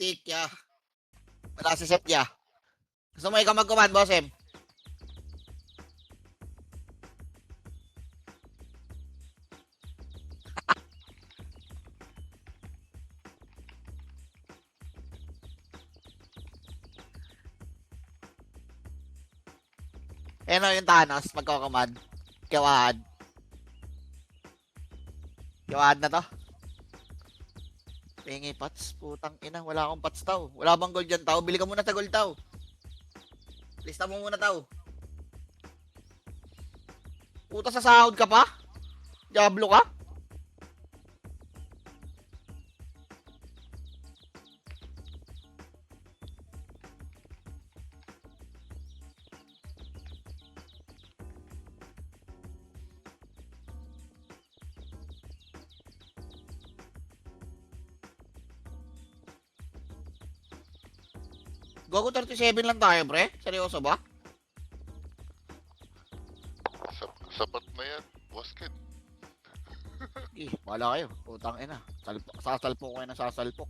tik ya. Wala si set ya. Gusto mo ikaw mag-command, boss M? Ano yung Thanos, magko-command. Kiwahad. Kiwahad na to. Pingi pots, putang ina, wala akong pots tao. Wala bang gold dyan tao? Bili ka muna sa gold tao. Lista mo muna tao. Puta sa sahod ka pa? Diablo ka? Gogo 37 lang tayo, pre. Seryoso ba? Sapat na yan, boss kid. Wala kayo. Putang ina. Sasalpok ko kayo ng sasalpok.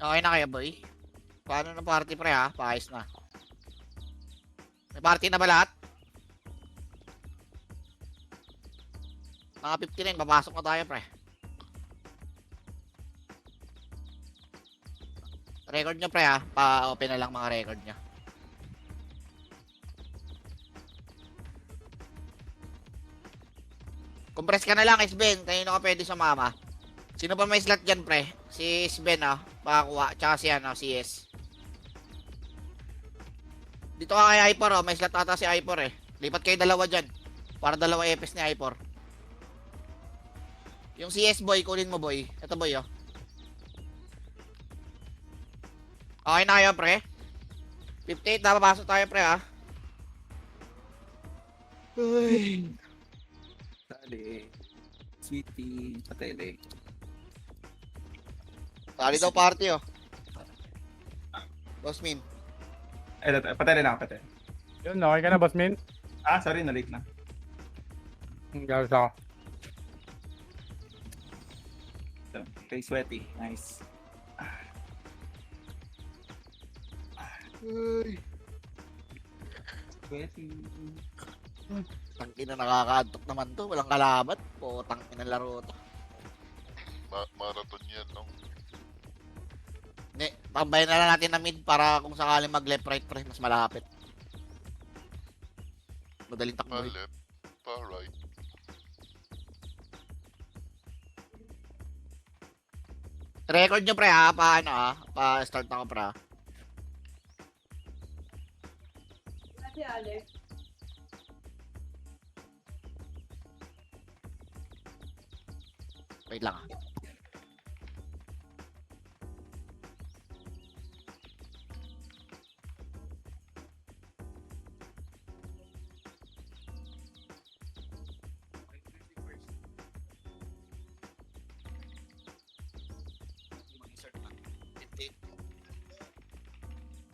Okay na kaya, boy? Paano na party, pre, ha? Paayos na. May party na ba lahat? Mga 59, papasok na tayo, pre. Record nyo, pre, ha? Pa-open na lang mga record nyo. Compress ka na lang, Sben. Kanino ka pwede sumama? Sino pa may slot dyan, pre? Si Sben, ah. Pakakuha. Tsaka si, si S. Dito ka kay Hyper, oh. May slot ata si Hyper, eh. Lipat kayo dalawa dyan. Para dalawa EPS ni Hyper. Yung CS, boy, kunin mo, boy. Ito, boy, oh. Okay na kayo, pre? 58, napapasok tayo, pre, ha? Uy. Sali. Sweetie. Patele. Sali daw party, oh. Boss Min. Patele na ako, patele. Yun, okay ka na, boss min? Ah, sorry, na-late na. Galos ako. Okay, sweaty. Nice. Uy. Sweaty. Tangkin na nakakaantok naman to. Walang kalaban. Tangkin na laro to. Marathon yan, no? Hindi, tambayan na lang natin na mid para kung sakaling mag left right pre, mas malapit. Madaling Pa takbo. left, pa right. Record nyo pre ha, pa ano ha, pa start ako pre ha. Si Alex. Wait lang ha.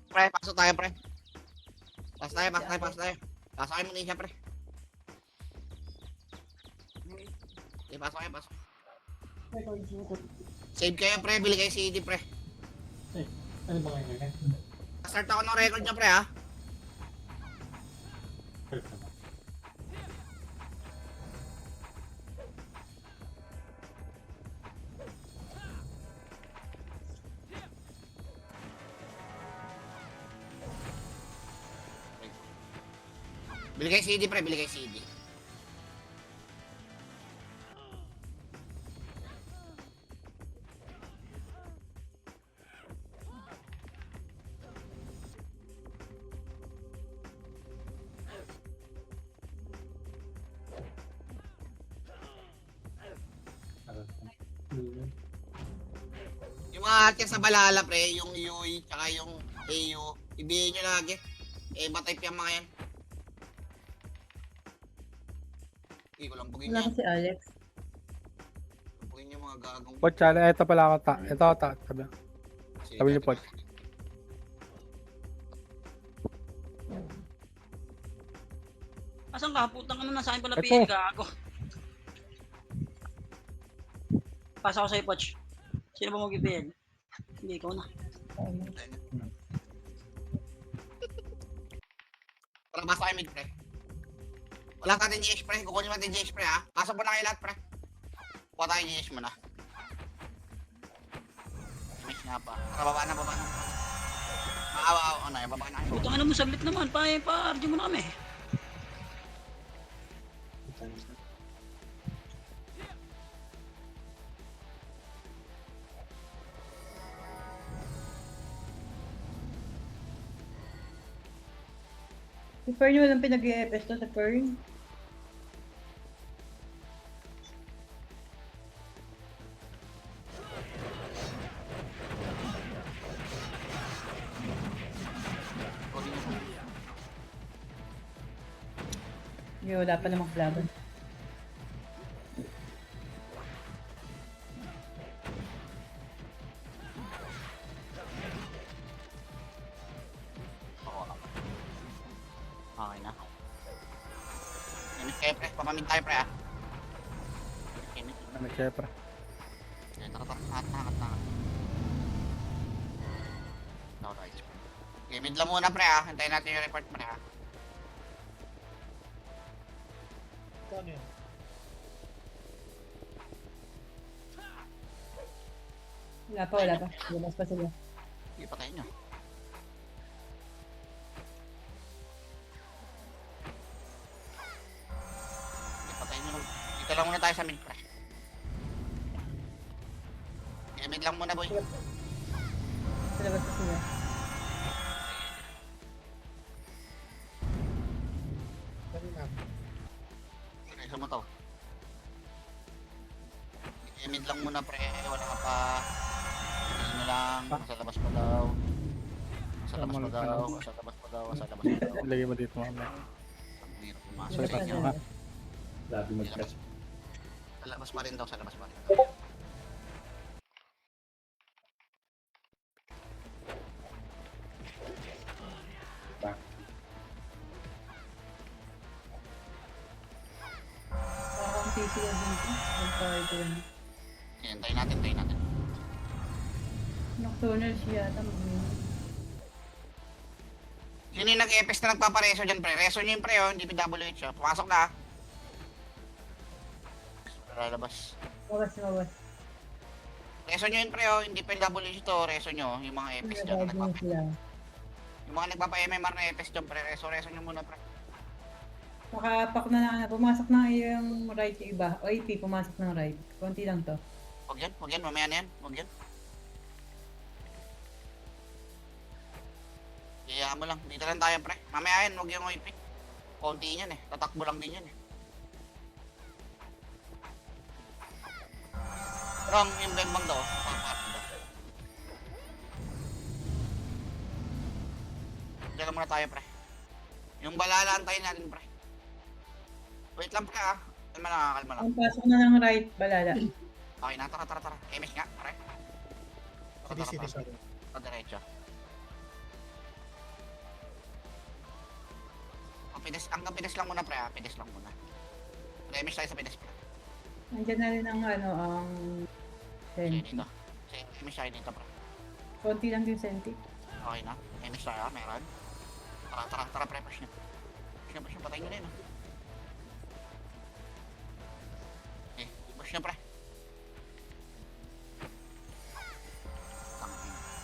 Pre, pasok tayo pre. Pasok tayo. Pasok kayo muna siya, pre. Okay, pasok kayo, pasok. Save kayo, pre. Bili kayo CD, pre. Ano ba kayo ngayon? Start ako ng record niya, pre, ha? Bili kayo CD, pre. Bili kayo CD. Yung mga atin sa Balala, pre, yung UE, tsaka yung AU, ibigay nyo lagi. Eh, ba-type yung mga yan. Hindi ko lang pugin Wala yan. ko si Alex. Pugin yung mga gagong. Poch, ito pala ako ta. Ito ako ta. Sabi. Sige, Sabi niyo, Poch. Asan ka? Putang ano, nasa akin pala Ito. PL, gago. Pasa ko sa'yo, Poch. Sino ba mag-PL? Hindi, ikaw na. Tara, basta kayo mid, pre. Wala ka natin GH, pre. Kukunin mo natin GH, pre, ha? Pasok mo na kayo lahat, pre. Kuha tayo GH mo na. Miss nga pa. Tara, baba na, baba na. Maawa, ano, baba na kayo. Putang ano mo, saglit naman. Pa-RG mo na kami. Si Fern, walang pinag-i-EPS to sa Fern. Hindi, wala pa namang laban. Okay na. Limit kayo, pre. Pamamid tayo, pre, ha? Limit. Ano, syempre. Ayan, takat. Alright. Limit lang muna, pre, ha? Hintayin natin yung report, pre, ha? Ano yun? Wala pa. Labas pa sila. Sige, patayin nyo. Sige, patayin nyo lang. Dito lang muna tayo sa mid, pre. Sige, mid lang muna, boy. Labas pa sila. Isa mo to. Sige, mid lang muna, pre. Wala ka pa. Ano lang. Nasa labas pa daw. Nasa labas pa daw. Nasa labas pa daw. Nasa labas pa daw. Ilagay mo dito mamaya. Ang hirap pumasok. Labas pa Sige, sila. Labi mag-press. Sa labas pa rin daw. Sa labas pa rin daw. Kakakunti sila dito. Ang party yun. Ayan, tayo natin. Nocturnal siya yata mag-win. Sino yung nag-EPS na nagpapareso dyan, pre? Reso nyo yung pre, oh. Hindi PWH, oh. Pumasok na, ah. Lalabas. Mawas. Reso nyo yun, pre, oh. Hindi PWH to. Reso nyo, yung mga EPS dyan. Nagagawin sila. Yung mga nagpapa-MMR na EPS dyan, pre. Reso nyo muna, pre. Nakapak na pumasok na yung right yung iba. O AP, pumasok ng right. Konti lang to. Huwag yan. Mamaya na yan. Huwag yan. Iyayaan mo lang. Dito lang tayo, pre. Mamaya yan. Huwag yung OIP. Konti yan, eh. Tatakbo lang din yan, eh. Wrong yung bembang daw. Pang-party daw. Diyan lang muna tayo, pre. Yung balala, antayin natin, pre. Wait lang, pre, ah. Kalma lang. Ang pasok na ng right, balala. Okay na, tara. MS nga, pre. Sige, sorry. Diretso. hanggang pides lang muna pre ha, pides lang muna. Remish tayo sa pides pre. Nandiyan na rin ang ano, ang Sige senti. dito. Sige, remish tayo dito pre. Konti lang yung senti. Okay na, remish tayo ha, meron. Tara pre, push nyo. Push nyo, patayin nyo na yun ha. Okay, push nyo pre.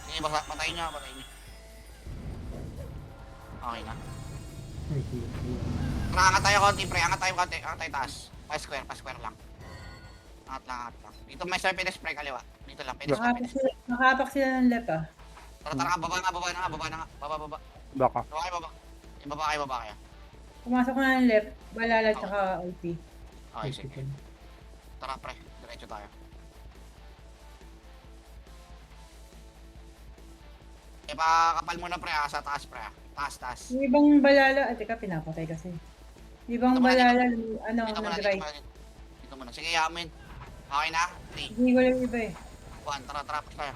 Sige, patayin nyo. Okay na. Angat tayo konti pre, angat tayo taas. Pa-square lang. Angat lang. Dito may pedes pre, kaliwa. Dito lang, pedes. Nakapak sila ng left ah. Tara, baba na nga. Baba. Baka. Okay, baba. Baba kayo. Pumasok na ng left, balala tsaka OP. Okay, sige. Tara pre, diretso tayo. Pakapal muna pre sa taas pre. Taas. Yung ibang balala, teka, pinapatay kasi. Yung ibang balala, ano, nag-right. Dito muna. Sige, yamin. Okay na? 3, Hindi ko lang iba eh. 1, tara, push tayo.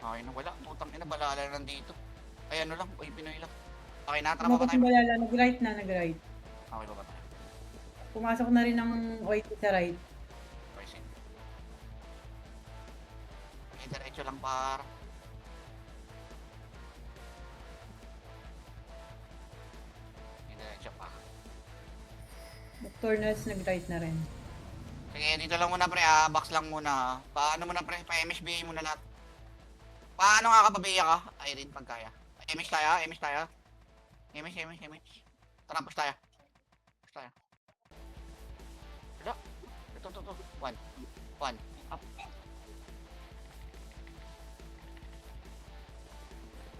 Okay na, wala. Putang ina, balala na nandito. Ay, ano lang, Pinoy lang. Okay na, tara, baba Pumasok tayo. yung balala, nag-right. Okay, baba tayo. Pumasok na rin ng OP sa right. Okay, sige. Okay, diretso lang par. Okay, diretso pa. Dr. Nurse nag-right na rin. Sige, dito lang muna pre, box lang muna. Paano muna pre, pa-MSBA muna lahat. Paano nga kapabiya ka? Irene, pag kaya. MS tayo. MS. Tara, push tayo. Wala. Ito. 1. Up.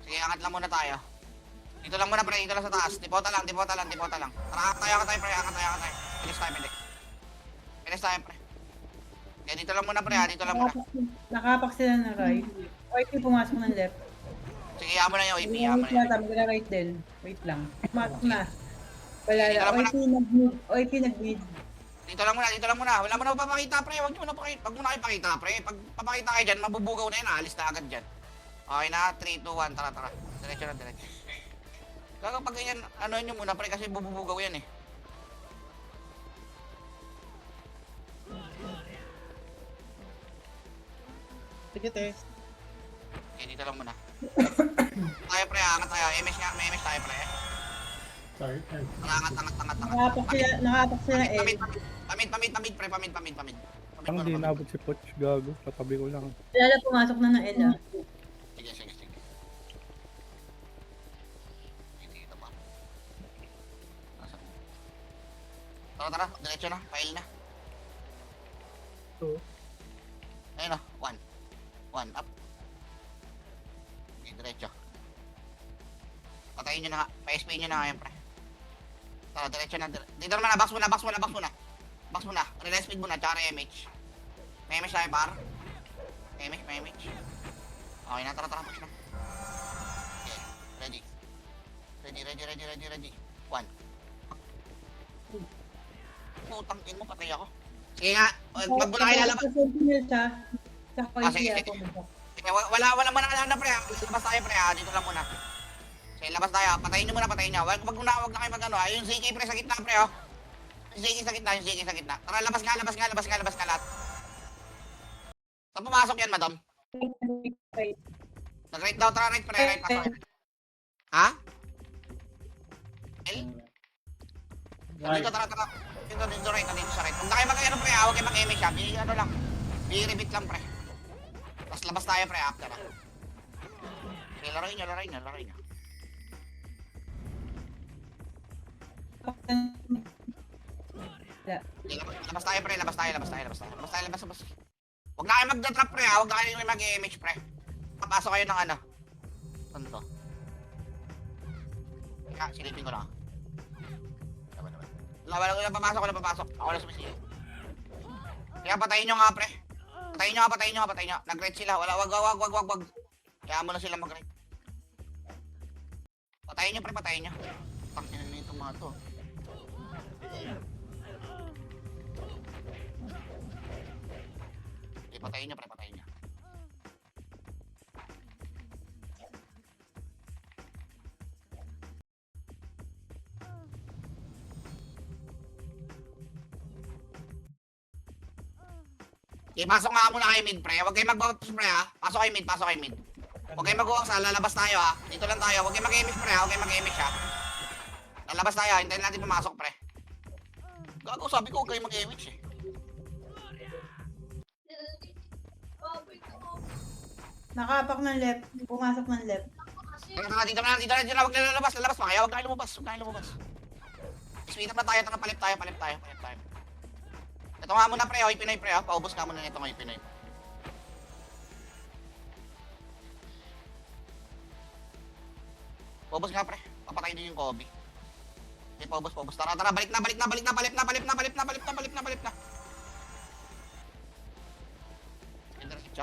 Sige, angat lang muna tayo. Dito lang muna pre, dito lang sa taas. Tipota lang. Tara, angat tayo pre, angat tayo. Bilis tayo pre. Kaya dito lang muna pre, dito lang muna. Nakapak sila ng right. OP pumasok ng left. Sige, yaman na yung OP, Mag-right din. Wait lang. Pumasok na. Dito lang Balala, muna. OP nag-mid. Dito lang muna. Wala mo na papakita pre, wag mo na ipakita pre. Pag papakita kayo dyan, mabubugaw na yun, alis na agad dyan. Okay na, 3, 2, 1, tara. Diretso. Kapag ganyan, ano nyo muna pre, kasi bububugaw yan eh. Sige, te. Okay, dito lang muna. Tayo pre, angat tayo. May MS tayo pre. Sorry. Tara, angat. Nakapak sila eh. Pamit pre, pamit. Ang di nabot si Poch, gago. Patabi ko lang. Balala pumasok na ng L ah. Sige. Dito pa. Tara, diretso na, file na. So, Ayun o, 1 up. Okay, diretso. Patayin nyo na nga, pa-SP nyo na nga yan, pre. Tara, diretso na. Dito naman na, box muna. Relay speed muna, tsaka MH. May MH tayo, par. MH. Okay na, tara, push na. Okay, ready. 1. Putang in mo, patay ako. Sige nga, wag mo na kayo lalabas. Sige. Sige, wala mo na kailangan na pre, labas tayo pre, dito lang muna. Sige, labas tayo, patayin nyo muna. Wag na kayo mag-ano, yung ZK pre sa gitna pre, oh. Yung ZK sa gitna. Tara, labas nga lahat. Saan pumasok yan, madam? Nag-right daw, tara, right pre, right pasok. Ha? L? Dito, tara. Dito, right, dito sa right. Huwag na kayo mag-ano pre, huwag kayo mag-MH ha. Ano lang, i-repeat lang pre. Tapos labas tayo pre, after ha. Sige, laroin nyo. Labas tayo pre, labas. Huwag na kayo mag-trap pre ha, huwag na kayo mag-MH pre. Papasok kayo ng ano. Ano to? Kaya, silipin ko lang. Wala papasok. Ako lang sumisigil. Kaya patayin nyo nga pre. Patayin nyo. Nag-red sila. Wag. Kaya mo na sila mag-red. Patayin nyo pre. Tangina na itong mga to. Okay, patayin nyo pre. Okay, pasok nga muna kayo mid, pre. Huwag kayo mag-push, pre, ha? Pasok kayo mid, pasok kayo mid. Huwag kayo mag-uwang sa lalabas tayo, ha? Dito lang tayo. Huwag kayo mag-emish, pre, ha? Huwag kayo mag-emish, ha? Lalabas tayo, hintayin natin pumasok, pre. Gago, sabi ko huwag kayo mag-emish, eh. Nakapak ng left. Pumasok ng left. Tara, dito na, huwag na lalabas pa kaya, huwag kayo lumabas. Speed up na tayo, tara, palip tayo. Ito nga muna, pre, hoy, Pinoy, pre, ha? Paubos ka muna nito, hoy, Pinoy. Paubos nga, pre, papatayin din yung Kobe. Okay, paubos, tara, balik na. Diretso.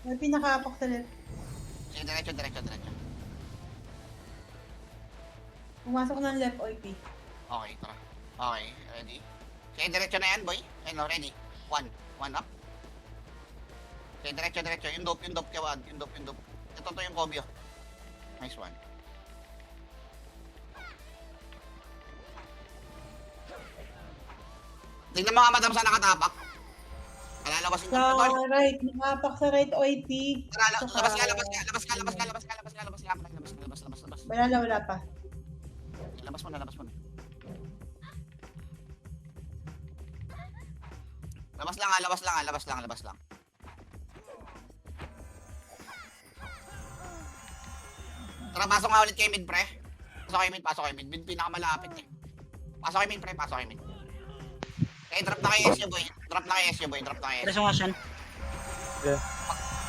May pinakapak sa left. Sige, diretso. Pumasok ng left, OP. Okay, tara. Okay, ready? Sige, diretso na yan, boy. Ayun, ready? One up. Sige, diretso. Yung dope, kawad. Yung dope. Ito to yung Kobe, oh. Nice one. Tingnan mo nga, madam, saan nakatapak. Alalabasin ko. Sa Ito, right. Nakapak sa right, OP. tara, labas Saka- ka. Wala pa. Labas mo na. Labas lang. Tara, pasok nga ulit kay mid, pre. Pasok kay mid. Mid pinakamalapit, eh. Pasok kay mid, pre. Okay, drop na kay SU, boy. Diretso nga siyan.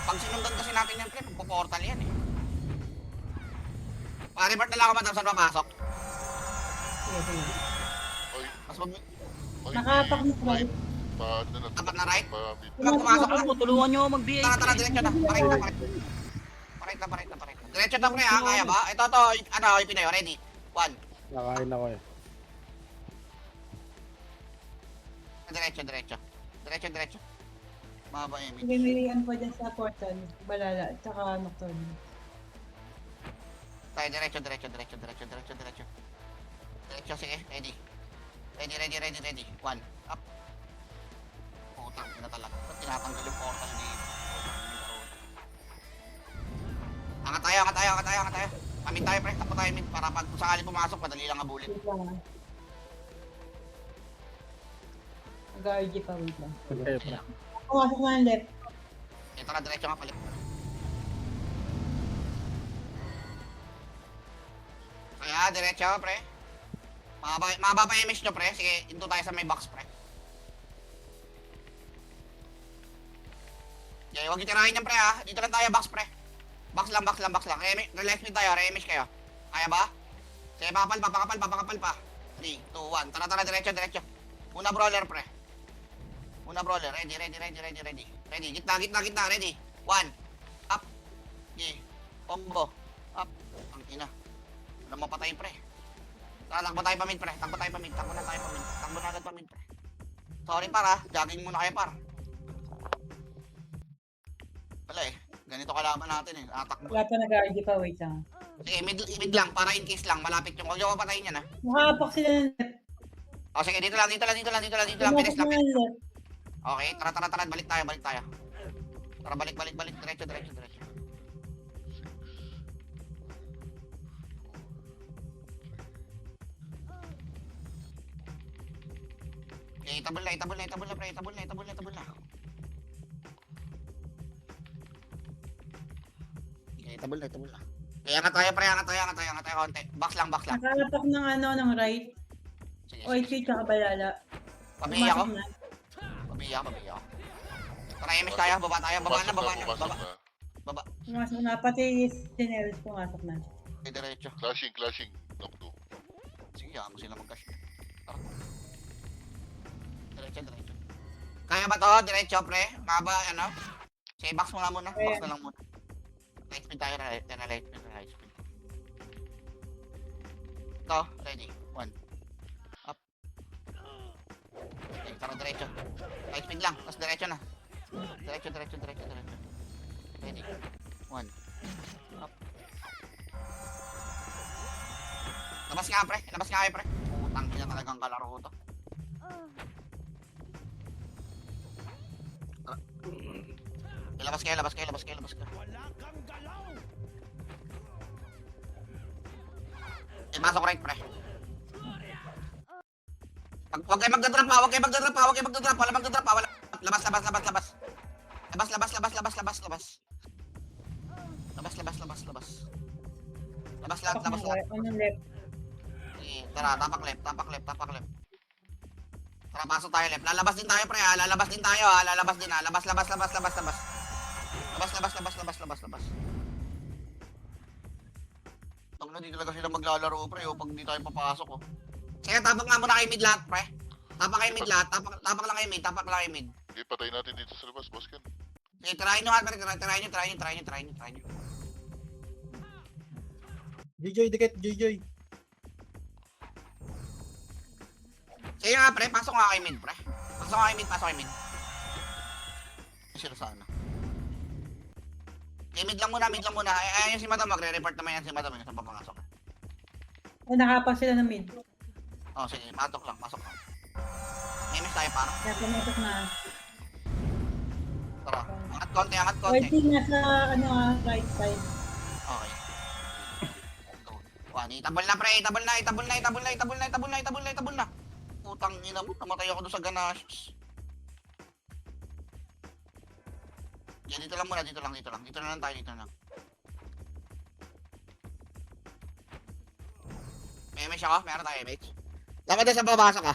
Pag sinundan kasi natin yan, pre, magpo-portal yan, eh. Pa-report na lang ako, madam, saan papasok? Sige. Oy, Mas mag... oy. Nakapak ng right. Paano na? Tapat na right? Pa-mid. Pumasok ka. Tulungan nyo ako mag-BA. Tara, diretso na. Parit na. Diretso na, pre, ha? Kaya ba? Ito, yung Pinoy, ready? 1. Nakain ako eh. Diretso. Mahaba yung mid. Sige, may ano po dyan sa portal. Balala. Tsaka nocturne. Tayo, diretso. Diretso, sige, ready. Ready. 1. Up. Putang ina talaga. Ba't tinatanggal yung portal dito? Angat tayo. Amin tayo, pre. Takbo tayo, mid. Para pag sakali pumasok, madali lang abulin. Wait lang ah. Mag-RG pa, wait lang. Okay, pre. Pumasok na ng left. Ito na, diretso nga palit. Kaya, diretso, pre. Mababa pa image nyo, pre. Sige, into tayo sa may box, pre. Okay, huwag itirahin yan, pre, ha. Dito lang tayo, box, pre. Box lang. Relax me tayo, re-image kayo. Kaya ba? Sige, pakapal pa. 3, 2, 1. Tara, diretso. Una brawler, pre. Ready. Ready, gitna, ready. 1. Up. Okay. Combo. Up. Ang ina. Walang mapatay, pre. Tara, takbo tayo pa mid, pre. Takbo na agad pa mid, pre. Sorry, par, ha. Jogging muna kayo, par. Wala, eh. Ganito kalaban natin, eh. Atakbo. Wala pa nag-RG pa, wait lang. Sige, mid lang, para in case lang. Malapit yung. Huwag nyo papatayin yan, ha. Nakapak sila ng left. O, sige, dito lang. Pinis Pumasok lang. na ng left. Okay, tara. Balik tayo. Tara, balik. Diretso. Okay, itabol na, pre. Itabol na. Okay, itabol na. Okay, angat tayo, pre. Angat tayo konti. Box lang. Nakapak ng right. Sige. OP tsaka balala. Pabihi ako. Pumasok na. Pabihi ako. Tara, MS tayo. Baba tayo. Baba na. Pumasok na. Pati Generals pumasok na. Okay, diretso. Clashing. Knock 2. Sige, mo sila mag-cash. Tara. Diretso. Kaya ba to? Diretso, pre? Maba, ano? Sige, box muna. Box na lang muna. Light speed tayo. Light speed. Ito, ready. 1. Up. Okay, tara, diretso. Light speed lang. Tapos diretso na. Diretso. Ready. 1. Up. Labas nga, pre. Putang ina talagang kalaro to. Labas kayo, labas kayo, labas kayo, labas kayo. Pasok right, pre. Huwag kayo magdadrop ha, huwag kayo magdadrop ha, huwag kayo magdadrop, wala magdadrop ha, wala. Labas, labas, labas, labas. Labas, labas, labas, labas, labas, labas. Labas, labas, labas, labas. Labas lahat, Pak labas na, lahat. ano left. Sige, tara, tapak left, tapak left, tapak left. Tara, pasok tayo left. Lalabas din tayo, pre ha, lalabas din tayo ha, lalabas din ha. Labas, labas, labas, labas, labas. Labas, labas, labas, labas, labas, labas. Tang na, di talaga sila maglalaro, pre, pag di tayo papasok, oh. Sige, tapak nga muna kayo mid lahat, pre. Tapak kayo mid lahat, tapak lang kayo mid, tapak lang kayo mid. Okay, patayin natin dito sa labas, boss Ken. Sige, try nyo nga, pre, try nyo. Joy, dikit, Joy. Sige nga, pre, pasok nga kayo mid, pre. Pasok nga kayo mid, pasok kayo mid. Sino sana? Okay, mid lang muna. Ayun si Madam, magre-report naman yan si Madam, yung sa papasok. Ay, nakapas sila ng mid. Oh, sige, pasok lang. May miss tayo parang. Kaya pumasok na. Tara, angat konti. Waiting nasa, ano right side. Okay. Go. One, itabol na, pre, itabol na. Putang ina mo, namatay ako doon sa ganache. Yan, dito lang muna, dito lang tayo. May miss ako, meron tayo, mate. Dapat na sa babasa ka.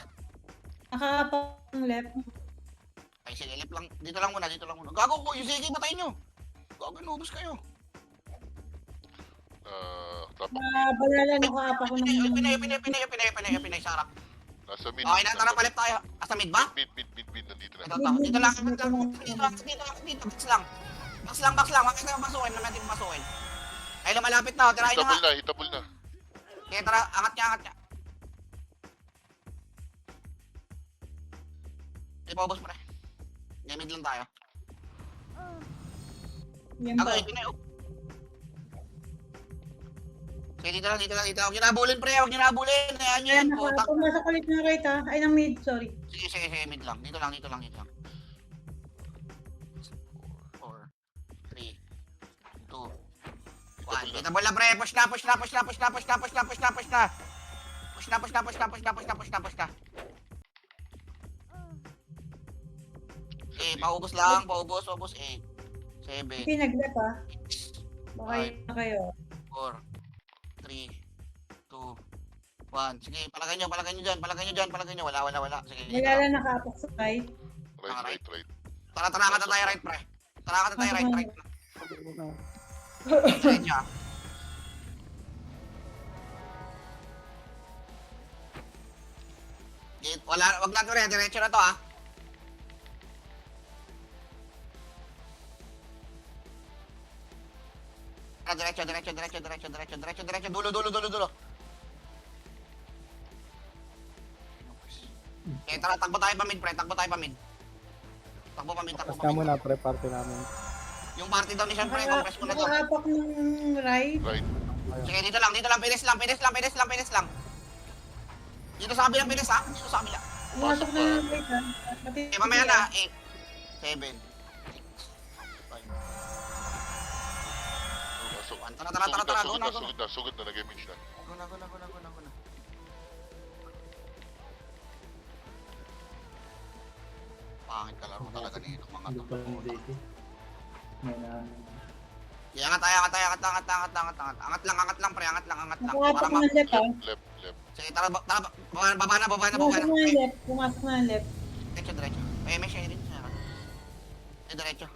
Nakapak ng left. Ay, sige, left lang. Dito lang muna. Gago ko, yung sige, patayin nyo. Gago, inubos kayo. Tapak. Balala, nakapak ko ng... Pinay, sarap. Nasa mid. Okay na, tara, palip tayo. Asa mid ba? Mid, nandito na. Dito lang. Box lang. Huwag kayo masukin, naman masukin. Ay, lumalapit na, tirahin nyo nga. Hitabol na. Okay, tara, angat niya. Di pa ubos, pre. Mid lang tayo. Yan ba? Okay, pinay, sige, dito lang. Huwag nyo nabulin, pre. Huwag nyo nabulin. Ayan nyo yan. Pumasok ulit ng right ha. Ay, ng mid, sorry. Sige, mid lang. Dito lang. 4, 3, 2, 1. Kita bola, pre. Push na. Paubos lang. Paubos. 8, 7, Pinag-left ha. 6, Baka yun na kayo. 4, 3, 2, 1. Sige, palagay nyo dyan. Wala. Sige, Nilala nakapak sa right. Right. Tara, angkat na tayo right, pre. Right. Diretso. Wag na to rin, diretso na to ah. Diretso, dulo. Okay, tara, takbo tayo pa mid, pre, takbo pa mid. Tapos na muna, pre, party namin. Yung party daw ni siyempre, compress mo na to. Nakapak ng right. Right. Sige, dito lang, pinis lang. Dito sa kabila, pinis ha, dito sa kabila. Pumasok na ng right ha. Okay, mamaya na, 8, 7, 6, 5. Tara, go na. Sugod na, nag-image na. Go na. Pangit kalaro talaga dito, mga to. Angat lang, pre, angat lang. Nakapak ng left ha. Left. Sige, tara, baba na. Pumasok na ng left. Diretso. May share rin. Diretso.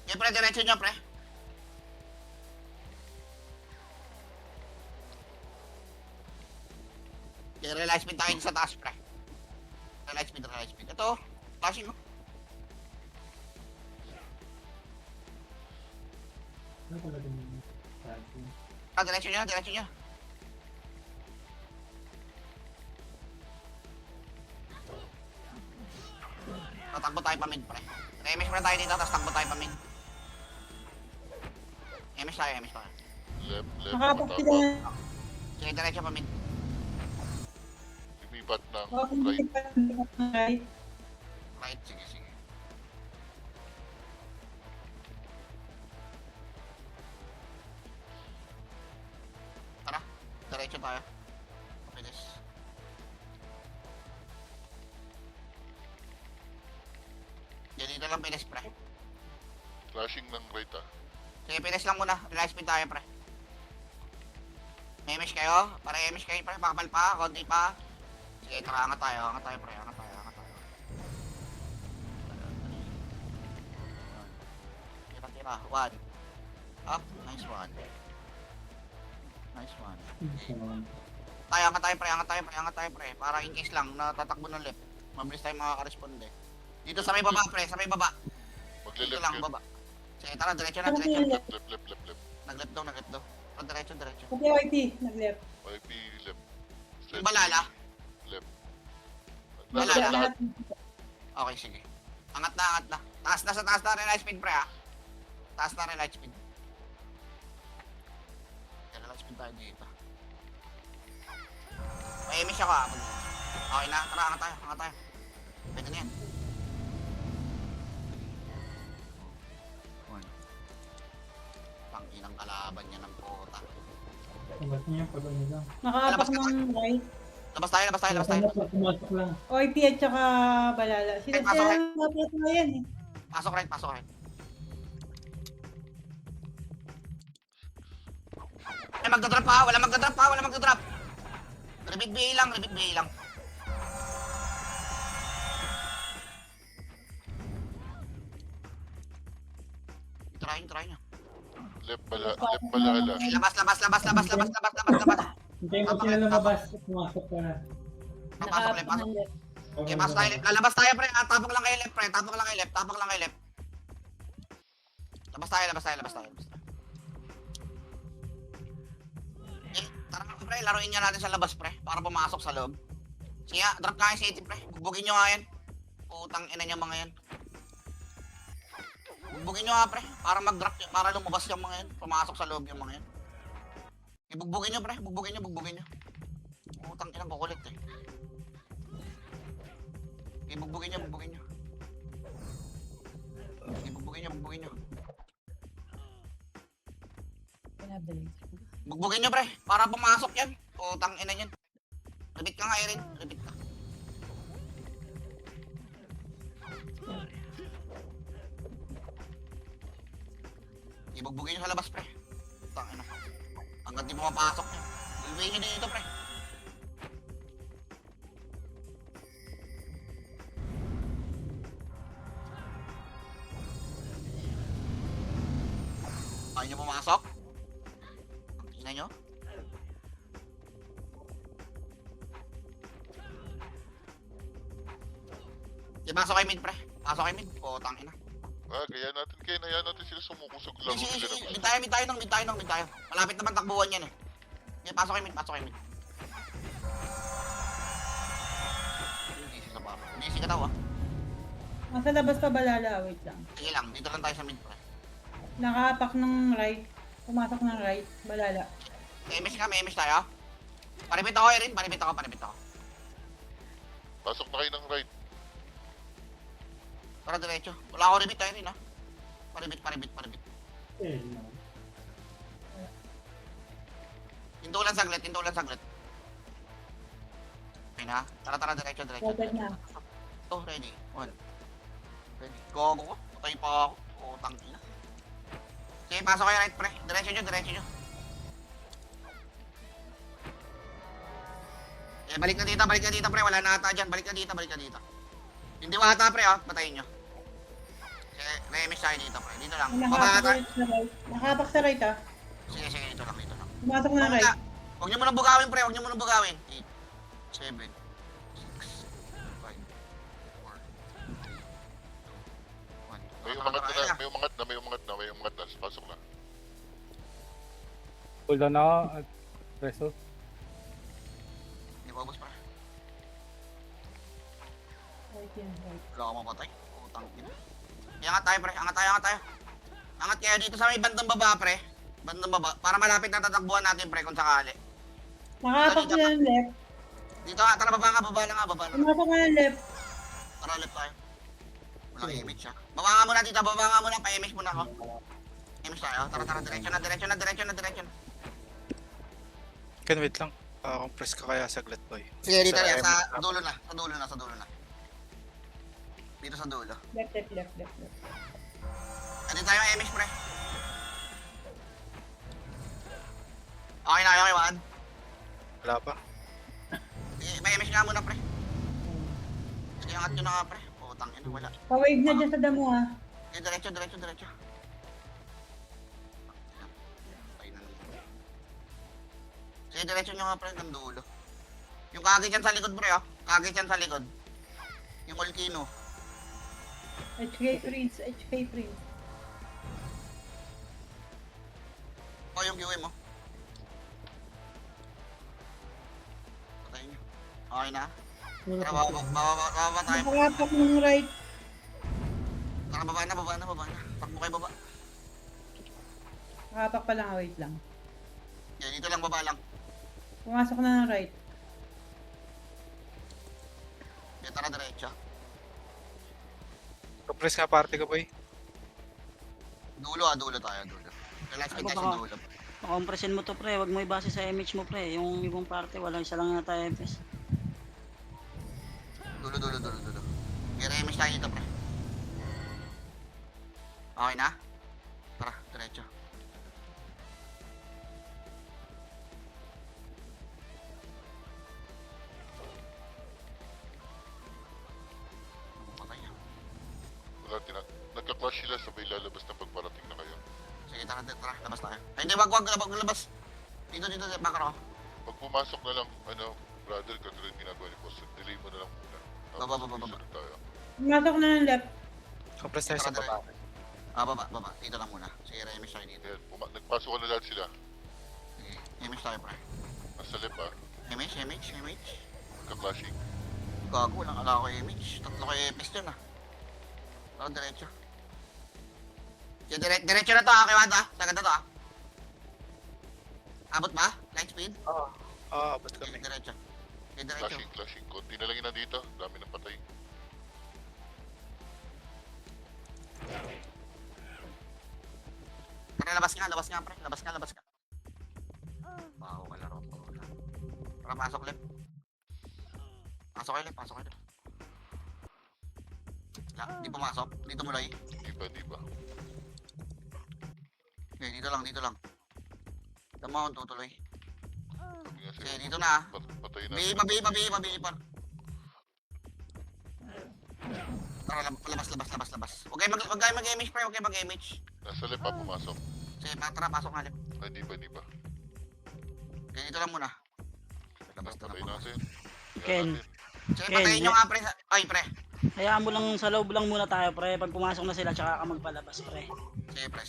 Pre, diretso nyo, pre. Okay, realize speed tayo sa taas, pre. Realize speed. Ito, flashing, oh. Diretso nyo. Tatakbo tayo pa mid, pre. MS muna tayo dito, tapos takbo tayo pa mid. MS tayo. Left. Nakapak sila Tapak. ng Sige, diretso pa mid. Lumipat ng Nakapak right. ng right. Right, sige. Diretso tayo. Pilis. Dito lang pilis, pre. Flashing ng right ah. Sige, pilis lang muna. Relax speed tayo, pre. May emish kayo? Para emish kayo, pre. Bakapal pa, konti pa. Sige, tara, angat tayo, pre. Angat tayo. Tira. One. Up. Nice one. Nice one. Angat tayo, pre. Para in case lang, natatakbo ng left. Mabilis tayo makaka-responde. Dito sa may baba, pre. Sa may baba. Dito Magle-left lang, yun. baba. Sige, tara, diretso na. Left. Nag-left daw. Tara, diretso. Pati YT, nag-left. YP left. Yung balala. Left. Wala Left, na. lahat. Okay, sige. Angat na. Taas na relight speed, pre, ha? Taas na relight speed. Relight speed tayo dito. May emish ako, ha? Okay na. Tara, angat tayo. Pwede na yan. Tanginang kalaban niya ng puta. Ba't niya pag ano lang? Nakaapak ng right. Labas tayo. Pumasok lang. OIP at saka balala. Sila Pasok, sila ang dapat na yan eh. Pasok right. Ay, magdadrop pa. Wala magdadrop. Repeat BA lang. Try nyo. Left balala. Okay, labas. Hintayin ko sila lumabas. Pumasok ka na. Pasok left. ng left. Okay, pasok tayo left. Lalabas tayo, pre. Tapak lang kayo left, pre. Tapak lang kayo left. Labas tayo. Eh, tara nga, pre. Laruin niya natin sa labas, pre. Para pumasok sa loob. Sige, drop nga yung city, pre. Bugbugin nyo nga yan. Putang ina niya mga yan. Bugbugin nyo nga, pre. Para mag-drop yun. Para lumabas yung mga yan. Pumasok sa loob yung mga yan. Ibugbugin nyo, pre. Bugbugin nyo. Putang ina, kukulit eh. Ibugbugin nyo. Ibugbugin nyo. Bugbugin nyo, pre. Para pumasok yan. Putang ina yan. Repeat ka nga, Erin. Repeat ka. Ibugbugin nyo sa labas, pre. Putang ina. Hanggang di pumapasok nyo. Ilwain nyo dito, pre. Ayaw nyo pumasok? Tingnan nyo? Di pasok kayo mid, pre. Pasok kayo mid. Putang ina. Hayaan natin sila sumuko sa laro Sige, nila. mid tayo. Malapit naman takbuhan yan eh. Sige, pasok kayo mid. Hindi ka daw ah. Nasa labas pa balala, wait lang. Sige lang, dito lang tayo sa mid, pre. Nakaapak ng right. Pumasok ng right, balala. May emish tayo. Paribit ako, Erin. Paribit ako. Pasok na kayo ng right. Tara, diretso. Wala ako ribit tayo rin, ha? Paribit. Eh, no. Tindulan saglit. Okay na. Tara, diretso. Rotate na. Oh, ready. One. Ready. Go. Patay pa ako. Utang ina. Sige, pasok kayo right, pre. Diretso nyo. Eh, balik na dito, pre. Wala na ata dyan. Balik na dito. Hindi wata, pre, oh. Patayin nyo. Sige, re-emish tayo dito, pre. Dito lang. Baba ata. Nakaapak sa right ah. Sige, dito lang. Pumasok na right. Huwag nyo munang bugawin, pre. 8, 7, 6, 5, 4, 3, 2, 1. May umangat na. Pasok na. Hold on ako at reso. Hindi ko ubos, pre. Right yan, right. Wala ako mapatay. Utang ina. Angat tayo, pre. Angat tayo. Angat kayo dito sa may bandang baba, pre. Para malapit na tatakbuhan natin, pre, kung sakali. Nakaapak sila ng left. Dito nga, tara, baba lang. Pumasok na ng left. Tara, left tayo. Walang image siya. Baba nga muna, pa-image muna ako. Image tayo. Tara, diretso na. Can wait lang. Compress ka kaya saglit, boy. Sige, dito Sa na. Sa MX. dulo na. Sa dulo na. Sa dulo na. Dito sa dulo. Left. Andito tayo yung MX, pre. Okay na, okay, Juan. Wala pa. May MX nga muna, pre. Sige, angat nyo na nga, pre. Putang ina, wala. Pa-wave na dyan sa damo ah. Sige, diretso. Ay, sige, diretso nyo nga, pre, hanggang dulo. Yung kagit yan sa likod, pre, oh. Kagit yan sa likod. Yung Volcano. HK Prince. O, yung QM mo. Patayin nyo. Okay na. Tara, bababa tayo. Nakapak ng right. Tara, baba na. Takbo kayo baba. Nakapak pa lang, wait lang. Yan, dito lang, baba lang. Pumasok na ng right. Yan, tara, diretso. Compress nga party ka, boy. Dulo tayo, dulo. Last Ako speed baka- tayo dulo. Compression mo to, pre. Huwag mo ibase sa MH mo, pre. Yung ibang parte, walang isa lang na tayo FPS. Dulo. May remis tayo dito, pre. Okay na? Tara, diretso. Patay na. Wala, nagka-clash sila sabay lalabas na pagparating na kayo. Sige, tara, labas tayo. Ay, hindi, wag labas. Dito, bakar ako. Pag pumasok na lang, brother, katulad ginagawa ni Boss, delay mo na lang muna. Baba. Susunod tayo. Pumasok na ng left. Compress tayo sa baba. Baba. Dito lang muna. Sige, remis tayo dito. Ayan, nagpasok na lahat sila. Sige, remis tayo, pre. Nasa left ah, Remis. magka-clashing. Gago, walang ala ko image. Tatlo kayo pistol na. Tara, diretso. Sige, diretso na to ha, kay Wanda. Sagad na to ha. Abot ba? Light speed? Ba't Sige, kami? diretso. Sige, diretso. Clashing. Konti na lang yun nandito. Dami ng patay. Tara, labas nga, pre. Labas nga. Wow, kalaro ko. Tara, pasok left. Pasok kayo left. Di pumasok. Dito mulay. Di ba? Okay, dito lang. Tama akong tutuloy. Sabi nga Sige, sa'yo, dito na. patay na. Mabi par. Tara, labas. Huwag kayo mag-image, pre. Huwag kayo mag-image. Nasa left pa pumasok. Sige, tara, pasok nga left. Ay, di ba? Okay, dito lang muna. Labas na Patay lang. natin. Ken. Sige, Ken, patayin nyo nga, pre. Ay, pre. Hayaan mo lang sa loob lang muna tayo, pre. Pag pumasok na sila, tsaka ka magpalabas, pre. Sige, pre.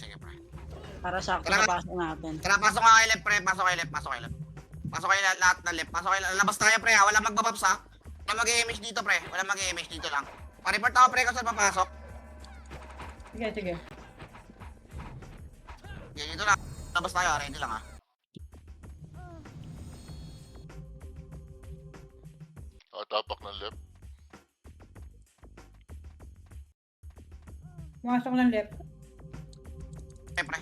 Para sakto Tara. sa pasok natin. Tara, pasok nga kayo left, pre. Pasok kayo lahat na left. Labas tayo, pre, ha. Wala magbabaps, ha. Wala mag-image dito, pre. Wala mag-image dito lang. Pa-report ako, pre, kung saan papasok. Sige. Okay, dito lang. Labas tayo, ready lang, ha. Tapak ng left. Pumasok ng left. Okay, pre.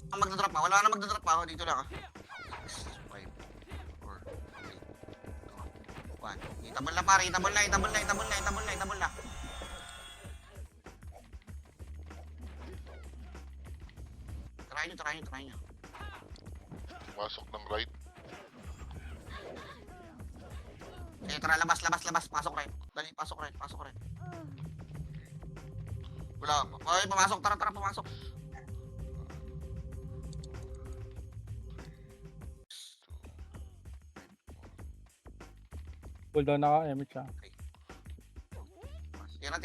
Ang magdadrop pa. Wala na magdadrop pa. Dito lang, ha. 5, 4, 3, 2, 1. Itabol na, pare. Itabol na. Try nyo. Pumasok ng right. Sige, tara, labas. Pasok right. Dali, pasok right. Wala. Okay, pumasok. Tara, pumasok. Cool down naka MH ah. Tira.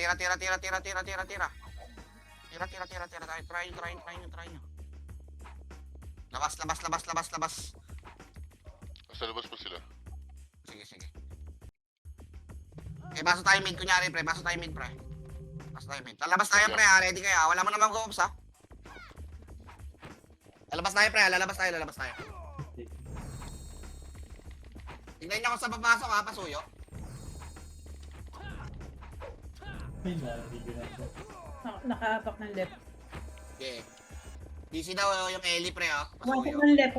Try nyo. Labas. Nasa labas pa sila. Sige. Okay, pasok tayo mid, kunyari, pre. Lalabas tayo, pre, ha. Ready kayo, ha. Wala mo naman go-ups, ha. Lalabas tayo. Tingnan nyo kung saan papasok, ha. Pasuyo. Ay, nabigyan na ito. Nakaapak ng left. Okay. Busy daw yung Ellie, pre, ha. Pumasok Pasuyo. ng left.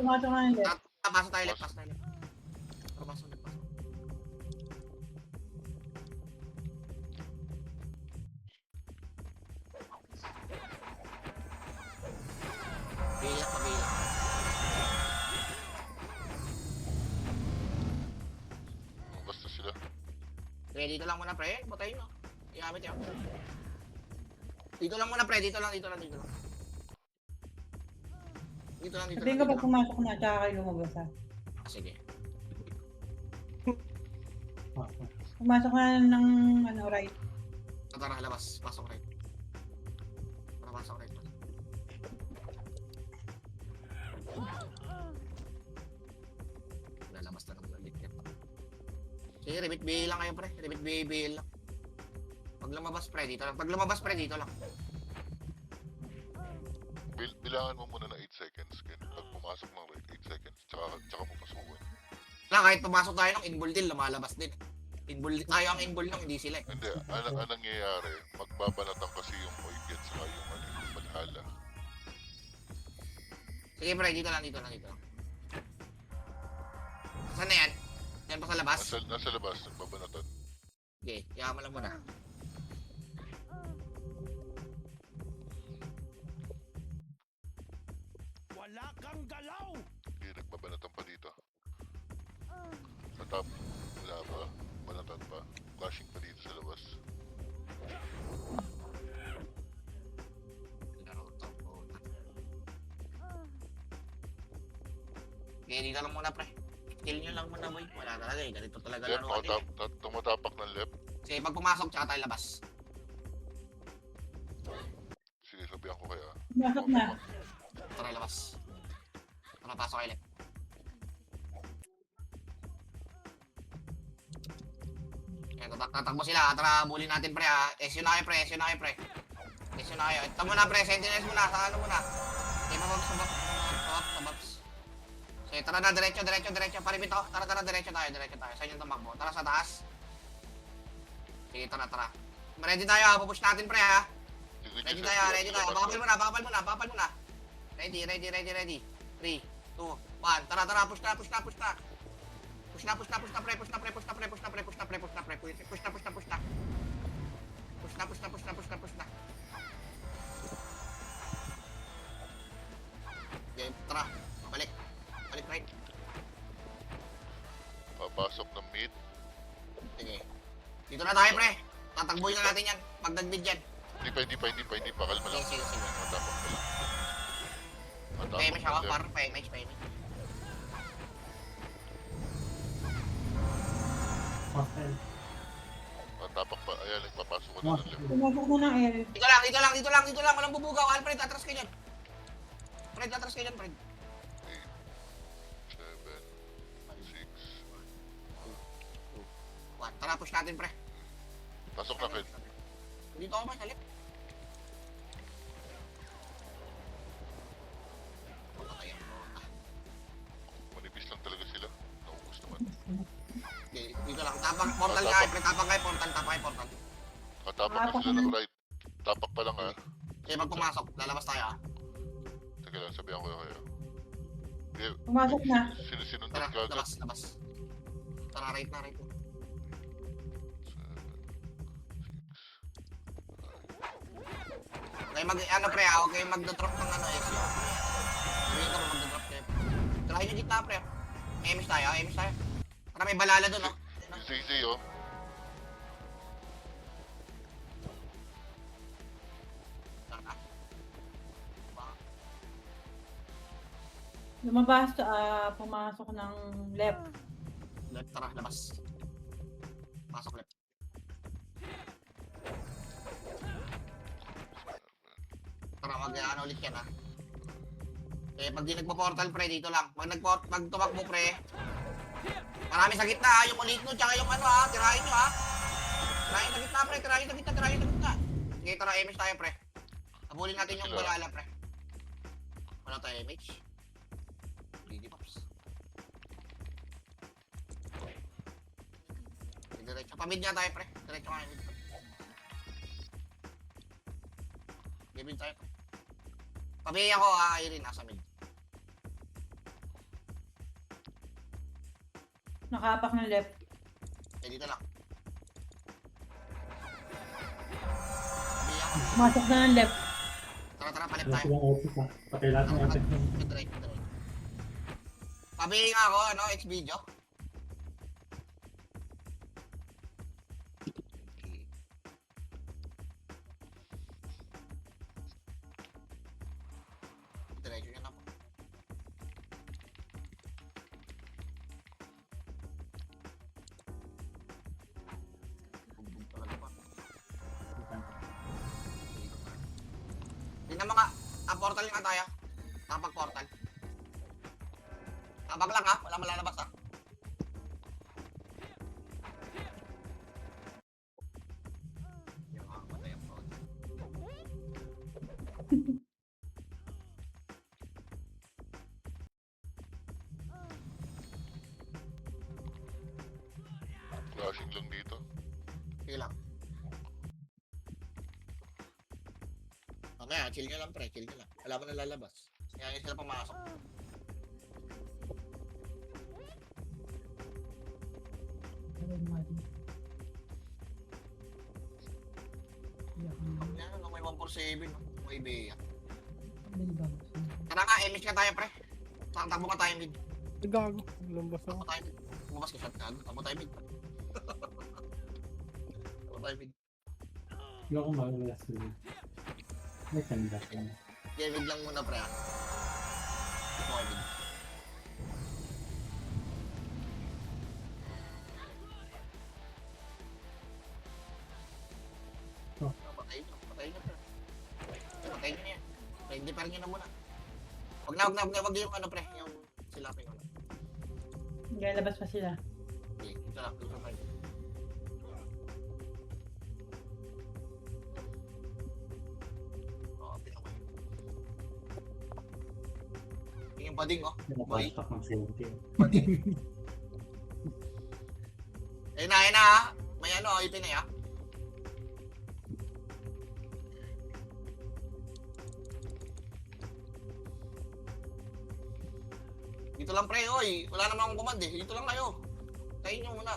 Pasok tayo left. Okay, dito lang muna, pre. Patayin mo. Igamit yun. Dito lang muna, pre. Dito lang. Dito lang. Dito lang. Sabihin ko pag pumasok na, tsaka kayo lumabas ha. Sige. Ah, Pumasok na ng right. Tara, labas. Pasok right. Para pasok right. Lalabas na ng lalit yan. Sige, repeat BA lang kayo, pre. Repeat BA lang. Pag lumabas, pre, dito lang. Pag lumabas, pre, dito lang. Bilangan mo muna ng 8 seconds. Pag pumasok ng right, 8 seconds. Tsaka mo pasukin. Lang, kahit pumasok tayo ng inbull din, lumalabas din. Inbull, tayo ang inbull lang, hindi sila eh. Hindi, anong nangyayari? Magbabanatan kasi yung Oiget saka yung Valhalla. Sige, pre, dito lang. Saan na yan? Yan pa sa labas? Nasa labas, nagbabanatan. Okay, yaman lang muna. Hindi, nagbabanatan pa dito. Sa top, wala pa. Banatan pa. Flashing pa dito sa labas. Laro to. Okay, dito lang muna, pre. Kill nyo lang muna, boy. Wala talaga eh. Ganito talaga Left, laro natin. tumatapak ng left. Sige, pag pumasok, tsaka tayo labas. Sige, sabihan ko kaya. Pumasok na. Tara, labas. Tara, pasok kayo, left. Ayan, tatakbo sila. Tara, bully natin, pre, ha. SU na kayo, pre. SU na kayo. Ito muna, pre. Sentinels muna. Sa ano muna. Okay, mababs. Sige, tara na. Diretso. Paripit ako. Tara, diretso tayo. Saan yung tumakbo? Tara, sa taas. Sige, tara. Ready tayo, ha. Pupush natin, pre, ha. Ready tayo. Bakapal muna. Ready. 3, 2, 1. Tara, push na, pre. Push na. Okay, tara. Balik right. Papasok ng mid. Sige. Dito na tayo, pre. Tatakbuhin na natin yan. Pag nag-mid yan. Hindi pa. Kalma lang. Sige. Matapak pa lang. Paymish ako. left. Parang paymish. hostel. Matapak pa. Ayan, nagpapasok ko na ng left. Pumasok na ng L. Dito lang. Walang bubugaw. Alfred, atras ka dyan. Fred. 8, 7, 6. Tara, push natin, pre. Pasok na, Fred. Dito ako ba, sa left? Manipis lang talaga sila. Naubos naman. Okay, dito lang. Portal ka, pre. Tapang kayo, portal. Nakatapak na sila ng right. Tapak pa lang, ha. Okay, pag pumasok, lalabas tayo, ha. Teka lang, sabihan ko kaya. Hindi, Pumasok na. Sinusundan Tara, ka agad. labas. Tara, right na. Okay, pre, ha. Okay, mag-drop ng SU. Sabihin ko, mag-drop kayo. Try nyo gitna, pre. Emish tayo. Para may balala dun, oh. Yung Zay, oh. Tara. Lumabas, pumasok ng left. Left, tara, labas. Pasok left. Tara, mag-ano ulit yan, ha. Eh, pag di nagpo-portal, pre, dito lang. Pag tumakbo, pre. Marami sa gitna, ha. Yung ulit nun, tsaka yung ano, ha. Tirahin nyo, ha. Tirahin sa gitna, pre. Tirahin sa gitna. Sige, tara, image tayo, pre. Habulin natin yung balala, pre. Wala tayo image. DD Pops. Diretso. Pamid niya tayo, pre. Diretso nga yun. Gabin tayo, pre. Pamid ako, Irene, nasa mid. Nakapak ng left. Eh, dito lang. Pamid ako. Pumasok na ng left. Tara, palip Wala tayo. silang office ha. Patay lahat ng office. Diretso. Pamid nga ako, X-video. Ng mga, portal nga tayo. Tapag portal. Tapag lang ha, wala malalabas ha. Yung mga patay ang fraud. Flashing lang dito. Sige lang. Mamaya, chill nyo lang pre, chill nyo lang. Wala pa nalalabas. Kaya sila pumasok. Yan, may 147, may Bea. Tara nga, MS ka tayo pre. Takbo ka tayo mid. Gago. Lambas ako. Takbo tayo mid. Bumabas ka shotgun. Takbo tayo mid. Takbo tayo mid. Hindi ako magalas sila. May kanda ka na. Okay, mid lang muna pre. Okay, mid. Oh. Patayin nyo pre. Patayin nyo yan. Hindi pa rin nyo na muna. Wag yung ano pre, yung silapin ko na. Lalabas pa sila. Okay, ito lang, ito tayo. Oh, pinaway. Yung bading oh. Boy. Nakapasok ng safety. Bading. Ayun na ha. May ano, ipin na ya. Dito lang pre, oy. Wala naman akong command eh. Dito lang kayo. Tayo nyo muna.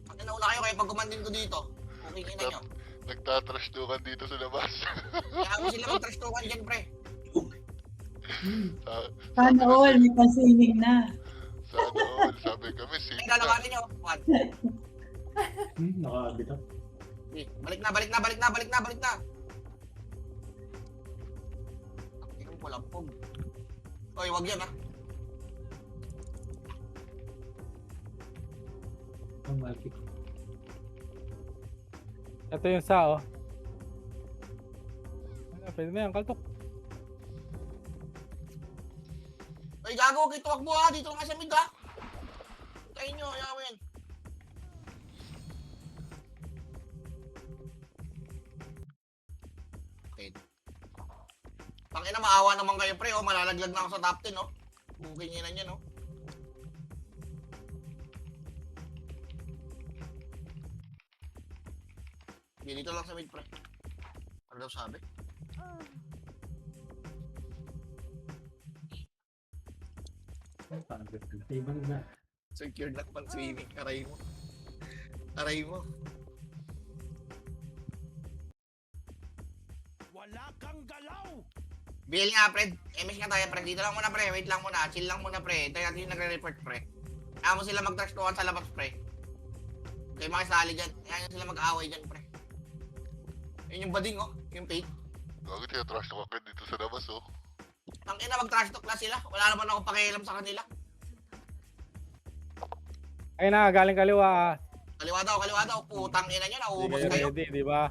Pag nauna kayo kayo pag commandin ko dito. Okay na nyo. Nagtatrash tukan dito sa labas. Kaya mo sila mag-trash talkan dyan pre. Sana all, may pasinig na. Sana all. Sabi kami, safe Ay, na. lalawanin nyo. One. Nakakabit ako. Okay. Balik na. Ang walang pog. Oy, wag yan ha. Ang magic. Ito yung sa, oh. Pwede na yan, kaltok. Oy, gago, kito wag mo ha. Dito lang sa mid ha. Tayo nyo, yamin. Okay. Tangina, maawa naman kayo pre, oh. Malalaglag na ako sa top 10, oh. Booking nyo na yan, oh. Okay, dito lang sa mid, pre. Ano daw sabi? Ang pagod na. Ibang na. Secured lang pang swimming. Aray mo. Aray mo. Wala kang galaw! BL nga, pre. MS nga tayo, pre. Dito lang muna, pre. Wait lang muna. Chill lang muna, pre. Tayo natin yung nagre-report, pre. Kaya mo sila mag-trash talkan sa labas, pre. Kayo makisali dyan. Kaya sila mag-away dyan, pre. Yun yung bading, oh. Yung fake. Bakit yung trash tukan dito sa labas, oh? Ang ina, mag-trash talk na sila. Wala naman akong pakialam sa kanila. Ayun na, galing kaliwa. Kaliwa daw. Putang ina nyo. Hindi Nauubos kayo kayo. ready, di ba?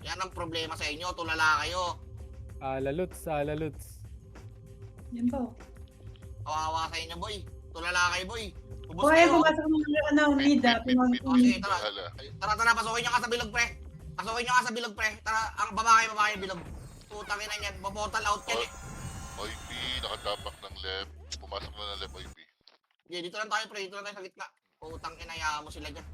Yan ang problema sa inyo. Tulala kayo. Alaluts. Yan po. Kawawa sa inyo, boy. Tulala kayo, boy. Ubus O kaya kayo. pumasok ng mid ah. Pumasok ng Okay, mid. tara. Bahala. Tara, pasukin nyo ka sa bilog, pre. Pasukin nyo ka sa bilog, pre. Tara, ang babae bilog. Putang ina niyan. Baportal out yan eh. OIP, nakatapak ng left. Pumasok na ng left OIP. Yeah, dito lang tayo, pre. Dito lang tayo sa gitna. Putang ina, hayaan mo sila dyan.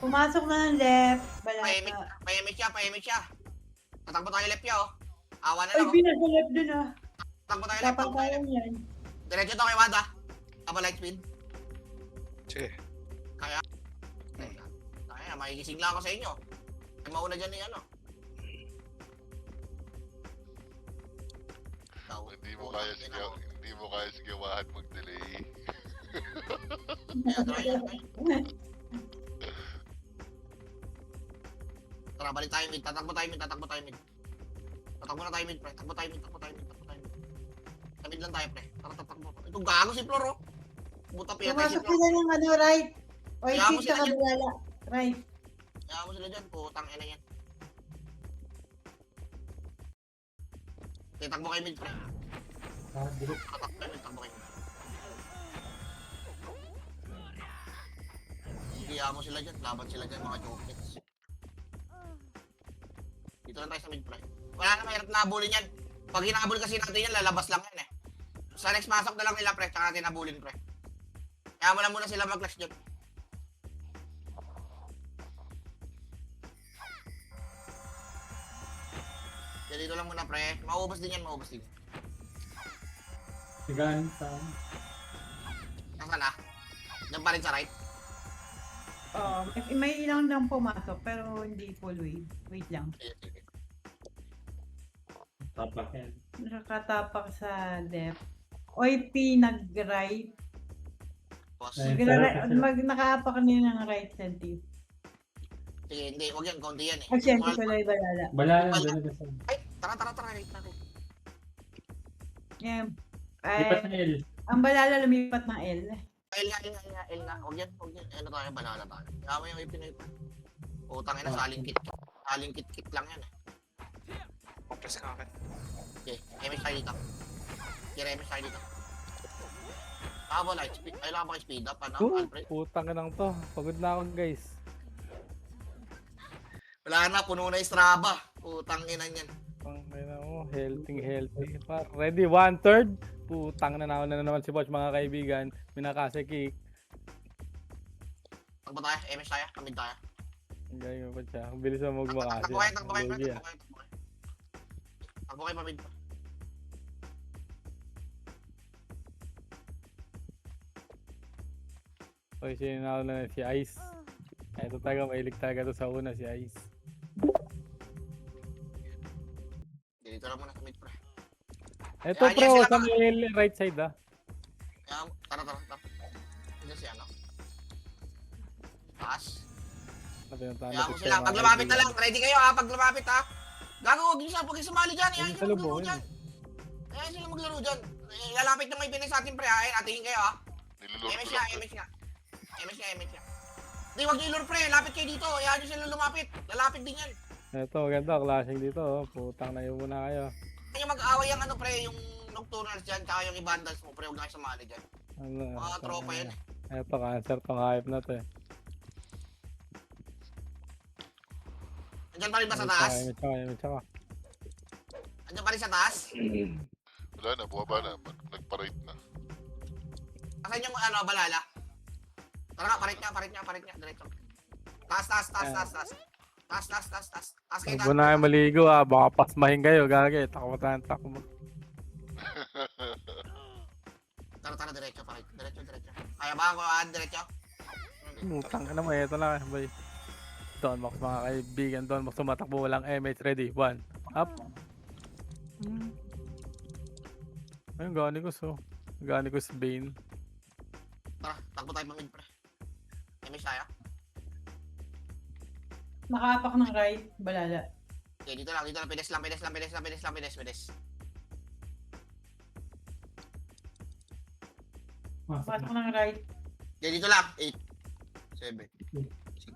Pumasok na ng left. Balata. Pahimik siya. Tatakbo tayo left ya, oh. Awa na Ay, lang, oh. pinag-left dun ah. Tatakbo tayo left, Dapat tatakbo tayo tayo left. yan. Diretso to kay Wada. Aba light speed. Sige. Kaya, makikisigla ako sa inyo. Ay, mauna dyan ni ano. Hindi mo kaya sigawahan mag-delay. Tara, balik tayo mid. Tatakbo tayo mid. Tatakbo na tayo mid, pre. Takbo tayo mid. Sa mid lang tayo, pre. Tara, tatakbo. Ito, gago si Flor, oh. Buta pinatay si Pumasok Flor. sila ng ano, right? O, Kaya mo isip sa sila dyan. kabila. Right. Kaya mo sila dyan, putang ina yan. Okay, takbo kayo mid, pre. Direct. Takbo kayo mid, takbo kayo mid. Kaya mo sila dyan, laban sila dyan, mga chokets. Dito lang tayo sa mid, pre. Wala na, mahirap na habulin yan. Pag hinabol kasi natin yan, lalabas lang yan eh. Sa next pasok na lang nila, pre, tsaka natin habulin, pre. Kaya mo lang muna sila mag-clash dyan. Kaya dito lang muna, pre. Maubos din yan, maubos din. Sigahan sa... Nasaan na? Diyan pa rin sa right? May ilang lang pumasok, pero hindi full wave. Wait lang. Sige, sige. Tapak yan. Nakatapak sa left. OIP nag-right. Boss. Ay. Nakaapak niya ng right center. Sige, hindi. Huwag yan. Konti yan eh. Ay, siyempre pala yung balala. Balalan doon na sa... Ay, tara. Wait na. Yeah. Lipat na Ay, L. ang balala lumipat ng L. L nga. Huwag yan. Ano tayo, banala tayo. Kaya mo yung ipinay pa. Putang ina, saling kit lang yan eh. Compress ka akin. Okay, MS tayo dito. Okay, MS tayo dito. Light speed. Ay, lang ba kayo speed up? Ano, Alfred? Putang ka lang to. Pagod na ako guys. Wala na, puno na yung Strava. Putang ina yan. Ang ina mo, healthy. Ready, 1/3. Putang na naman si Poch mga kaibigan. Minakase kick. Takbo tayo, MS tayo, kamid tayo. Ang galing mo pa siya. Ang bilis mo magmakase. Takbo kayo. Lugi, ah. Takbo kayo pamid. Okay, sinanalo na si Ice. Ito talaga, mahilig talaga to sa una si Ice. Dito lang muna sa mid, pre. Ito Yan, pro, sila sa mga- may right side ah. Kaya, tara. Diyan si ano. Taas. Sabi ng tanda Kaya mo ko sila. Pag lumapit na lang, ready kayo ha, pag lumapit ha. Gago, huwag niyo sumali dyan. Ayaw Huwag sila maglaro salubungin. dyan. Ayaw sila maglaro dyan. Lalapit na may pinay sa atin, pre. Ayun, atingin kayo ha. Nilulord MS ko lang. nga. Hindi, huwag niyo ilur, pre. Lapit kayo dito. Ayaw niyo sila lumapit. Lalapit din yan. Ito, ganda, clashing dito oh. Putang na yun muna kayo. Yung mag-aaway yung ano, pre, yung nocturnals dyan, tsaka yung ibandals mo, pre. Huwag na kayo sumali dyan. Ano, Mga tropa yun eh. Ito, cancer tong hype na to eh. Andyan pa rin ba sa taas? Tsaka. Andyan pa rin sa taas? Wala na, bumaba na. Nagpa-right na. Asan yung ano, balala? Tara nga, parit niya, diretso. Taas. Taas kayo, Huwag mo na kayo maligo ah, baka pasmahin kayo, gagi. Takbo. Tara, diretso, parit. Diretso. Kaya ba ako, diretso? Putang ka naman, ito lang boy. Donmox mga kaibigan, Donmox tumatakbo, walang MH ready. 1, up. Ayun, Ganicus Bane. Tara, takbo tayo pa mid, pre. MS tayo. Nakaapak ng right, balala. Okay, dito lang. Pides lang. Pasok ng right. Okay, dito lang. 8, 7,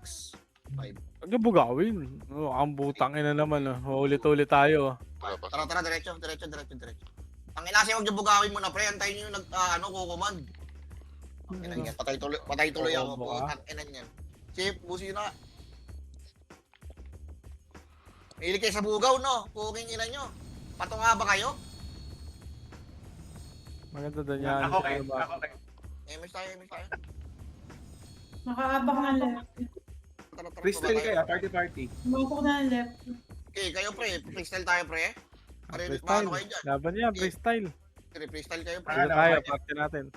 6, 5. Huwag ka bugawin. Oh, ang butang ina naman ah. Ulit-ulit tayo. Wala pa. Tara, diretso. Ang inasi, huwag niyo bugawin muna, pre. Antayin niyo yung kukumand. Inan yan. Patay tuloy ako. Oo, baka. Inan yan. Chip, busi na. Mahilig kayo sa bugaw, no? Puking ina nyo. Patunga ba kayo? Maganda doon yan. Ako kayo. MS tayo. Nakaapak ng left. Tara, Freestyle baba kayo, party. Pumasok na ng left. Okay, kayo, pre. Freestyle tayo, pre. Pare, Freestyle. paano kayo dyan? Laban yan, freestyle. Freestyle kayo, pre. Dito tayo, party natin.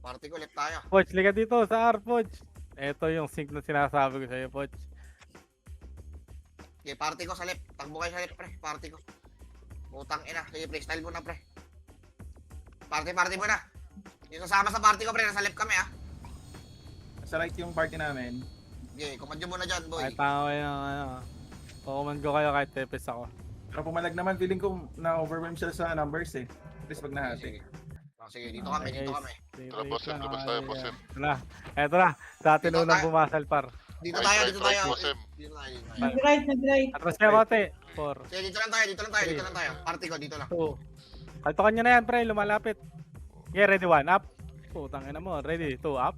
Party ko, left tayo. Poch, liga dito sa R, Poch. Ito yung sync na sinasabi ko sa'yo, Poch. Okay, party ko sa left. Takbo kayo sa left, pre. Party ko. Putang ina. Sige, freestyle muna, pre. Party muna. Yung kasama sa party ko, pre. Nasa left kami, ha. Sa right yung party namin. Okay, command nyo muna dyan, boy. Kahit tama kayo ng ano. Kukuman ko kayo kahit tepes ako. Pero pumalag naman, feeling ko na-overwhelm siya sa numbers eh. At least pag nahati. Sige, dito kami. Tara, boss, labas tayo, boss. Ito na. Sa atin Dito unang tayo. bumasal, par. Dito tayo, dito tayo. Wasem. Dito tayo, dito tayo. Nag-right, nag-right. Atras niya kote. 4, Sige, dito lang tayo, dito lang tayo, dito lang tayo. Party ko, dito lang. 2. Kaltokan nyo na yan, pre. Lumalapit. Yeah, ready 1, up. Putang ina mo. Ready 2, up.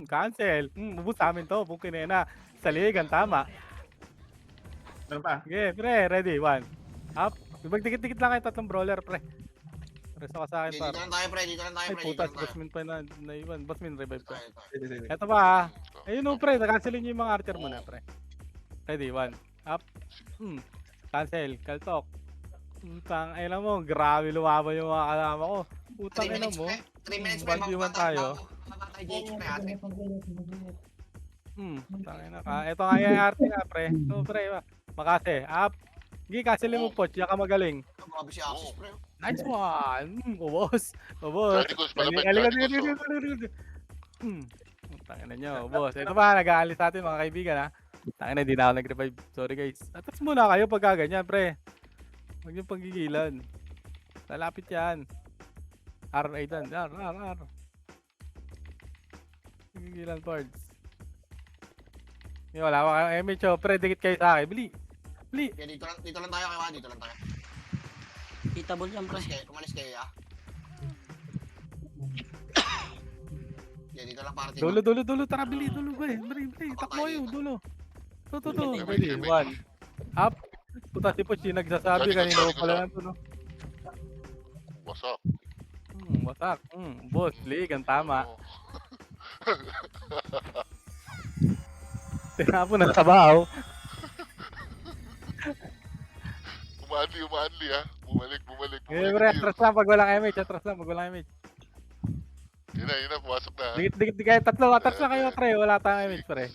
Cancel. Ubus sa amin to. Bukin na. Saligan, tama. Ano pa? Okay, pre. Ready 1, up. Magdikit-dikit lang kayo tatlong brawler, pre. Preso ka sa akin, Dito par. lang tayo, pre, dito lang tayo, Ay, pre, dito putas. lang tayo. Basmin pa na naiwan. Basmin, revive ko. Tayo, tayo. Sige, sige. Eto pa, ha. Ayun o, pre. Nakancelin nyo yung mga archer muna, pre. Ready 1, up. Cancel. Kaltok. Putang ina mo. Grabe lumaban yung mga kasama ko. Putang 3 ina minutes, mo. pre. 3 minutes, pre. 1v1 tayo. Mamatay GH, pre, ate. Tangina ka. Ito nga yung arte nga, pre. So, pre, Makase, up. Hindi, cancel mo po. Tsaka magaling. Grabe si Axis, pre. Nice one. Ubos. Ubos. Radicals palapit, Tangina nyo, boss. Ito pa, nag-aalis natin mga kaibigan, ha. Tangina, hindi na ako nag-revive. Sorry, guys. Atas muna kayo pagka ganyan, pre. Huwag niyong panggigilan. Lalapit yan. R, Aidan. R. Panggigilan, parts. Wala pa kayong MH, oh. Pre, dikit kayo sa akin. Bili. Okay, dito lang tayo, kayo, dito lang tayo. Hitable yan, pre. Umalis kayo, ah. Yeah, dito lang party. Dulo. Tara, bili. Dulo, pre. Bili. Takbo kayo, dulo. To. Ready, 1. Up. Puta si Poch, yung nagsasabi kanina ko pala nandun, no? Wasak. Wasak. Boss, league, ang tama. Tinapon ng sabaw. Umaanli ha. Bumalik. Eh, pre, atras lang pag walang MH. Yun na, pumasok na ha. Dikit kayo, tatlo. Atras lang kayo, pre. Wala tayong MH, pre.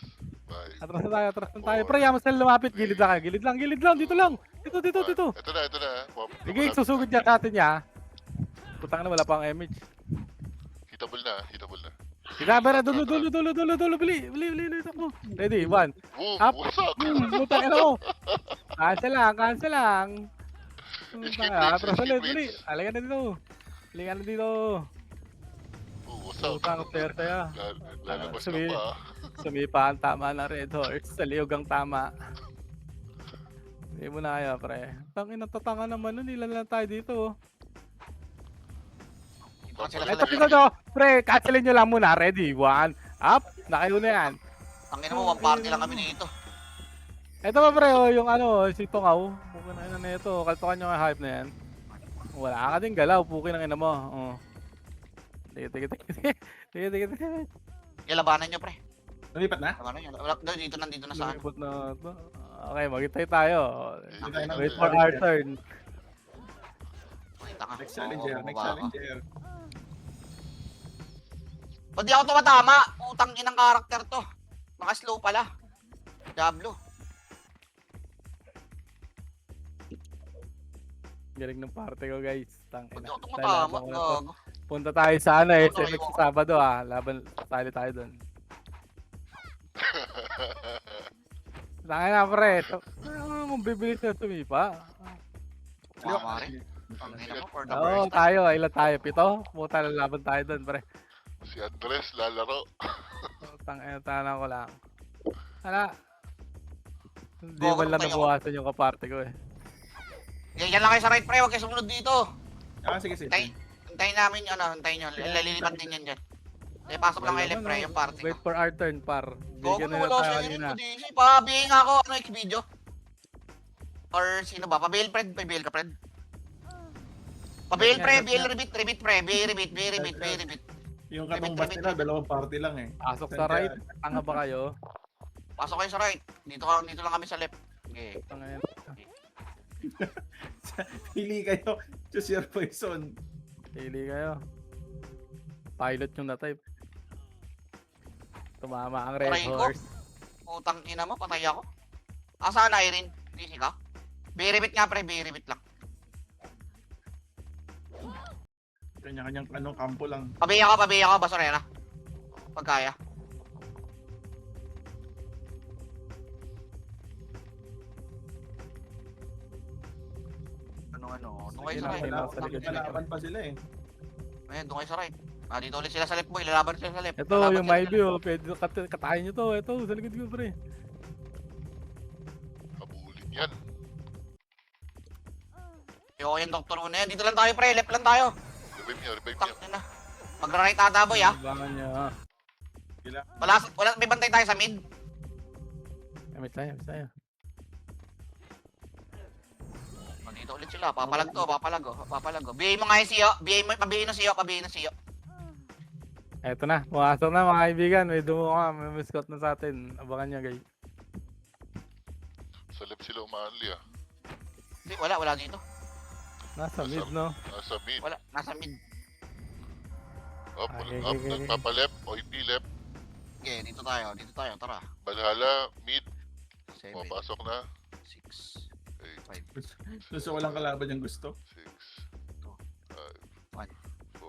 Bye. Atras na tayo. Pre, yaman sila lumapit. Gilid lang kayo. Gilid lang. Dito lang. Dito. Ito na ha. Sige, susugod niya sa atin niya. Putang na, wala pang MH. Hitable na. Sinabara, dulo. Bili. Takbo. Ready, 1. Up. Wasak. Putang ina mo. Cancel lang. Atras ulit, bili. Halika na dito. Wasak. Putang terte ya. Lalabas ka Sumi- pa ha. Sumipa ang tama ng Red Horse. Sa liyog ang tama. Hindi mo na kaya, pre. Tangin na tatanga naman nun. Ilan lang tayo dito. Ito, pre. Cancelin nyo lang muna. Ready? 1. Up. Nakayo na yan. Tangina mo, one party lang kami nito. Ito pa, pre. Oh, yung si Tungaw. Pukin na ina na ito. Kaltukan nyo nga hype na yan. Wala ka din galaw. Pukin ang ina mo. Oh. Sige. Labanan nyo, pre. Nalipat na? Labanan nyo. Dito na sa akin. Lumipot na ito. Okay, maghintay tayo. Tayo Wait for our turn. Next challenger. Ba't di ako tumatama? Utang inang karakter to. Baka slow pala. Diablo. Galing ng parte ko, guys. Ba't di Tangina. ako tumatama? Gago. Punta tayo sa SMX sa Sabado, ah. Laban tayo doon. Tangina, pre. Ano bibilis na sumipa? Tama rin. Tangina mo, for the Oo, first time. tayo. Ilan tayo? 7? Puta, laban tayo doon, pre. Si Andres lalaro. Tangina, tanan ko lang. Hala. Hindi Oo, man lang tayo. nabuhasan yung kaparte ko, eh. Yan lang kayo sa right, pre. Huwag kayo sumunod dito. Sige. Hintayin namin yun, hintayin nyo. Lalilipat din yan dyan. Eh, pasok lang kayo left, pre, yung party Wait ko. for our turn, par. Gogo, Bigyan na wala tayo siya kanina. yun. DC. Pabihin ako. Next video. Or sino ba? Pabihin, Fred. Pabihin ka, Fred. Pabihin, pre. Bill, rebit, pre. Rebit. Yung katong bus nila, dalawang party lang eh. Pasok sa right. Tanga ba kayo? Pasok kayo sa right. Dito lang kami sa left. Okay. Tangina. Pili kayo. Choose your poison. Pili kayo. Pilot yung na-type. Tumama ang Red Aray ko. Horse. Utang ina mo, patay ako. Saan Irene? DC ka? Biribit nga, pre. Biribit lang. Kanya-kanyang kampo lang. Pabihin ako, basurera. Pag kaya. Doon kayo sa right. Sa likod nila. Lalaban pa sila eh. Ayan, doon kayo sa right. Dito ulit sila sa left, boy. Lalaban sila sa left. Ito, yung Myvie, oh. Pwede katayin nyo to. Ito, sa likod ko, pre. Ayoko yung doktor mo na yan. Dito lang tayo, pre. Left lang tayo. Revive niya, revive niya. Tang na. Magra-right ata, boy, ah. Abangan nyo. Wala, may bantay tayo sa mid. May tayo. Dito ulit sila. Papalag to, papalag, oh. BA mo nga yung siyo. Pabihin ng siyo. Eto na, pumasok na mga kaibigan. May dumuka, may mascot na sa atin. Abangan nyo guys. Sa left sila umaanli ah. Hindi, wala dito. Nasa mid, no? Nasa mid. Wala, nasa mid. Up, Okay, up, okay. nagpapalep. OIP left. Okay, dito tayo, tara. Valhalla, mid. 7, Pumapasok na. 6, 8, 5. Gusto ko lang kalaban yung gusto. 6, 1. 5, 4, 3,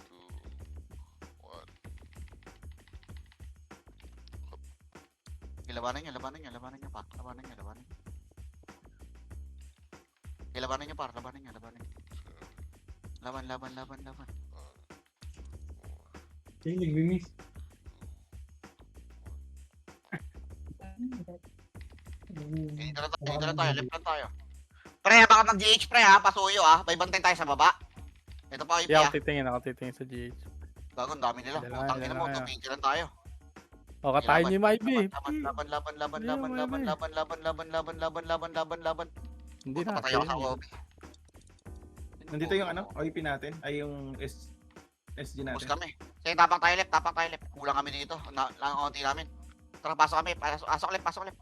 2, 1. Labanan niya, pak. Labanan niya. Labanan niya, par. Laban. Yung nag-miss. Dito na tayo, left lang tayo. Pre, baka mag-GH pre ha, pasuyo ha. May bantay tayo sa baba. Ito pa, Hindi IP ako ha. titingin sa GH. Gago, ang dami nila. Dala, Putang ina mo, dala. tumigil lang tayo. O, katayin nyo yung IB. Laban. Hindi na. Patay ako sa lobby. Nandito yung OIP natin. Ay, yung SG Push natin. kami. Sige, tapang tayo left. Kulang kami dito. Lang konti namin. Tara, pasok kami. Pasok left.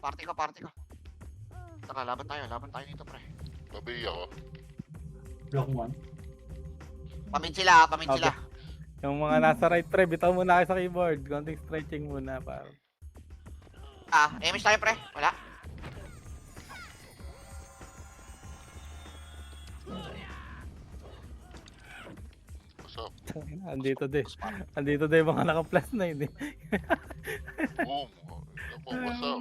Party ko. Tara, laban tayo dito pre. Pabihi ako. Block 1. Pamid sila. Okay. Yung mga nasa right pre, bitaw muna kayo sa keyboard. Konting stretching muna para. Image tayo pre. Wala. Pasok. Andito din mga naka-plus na hindi. Boom. Ako, pasok.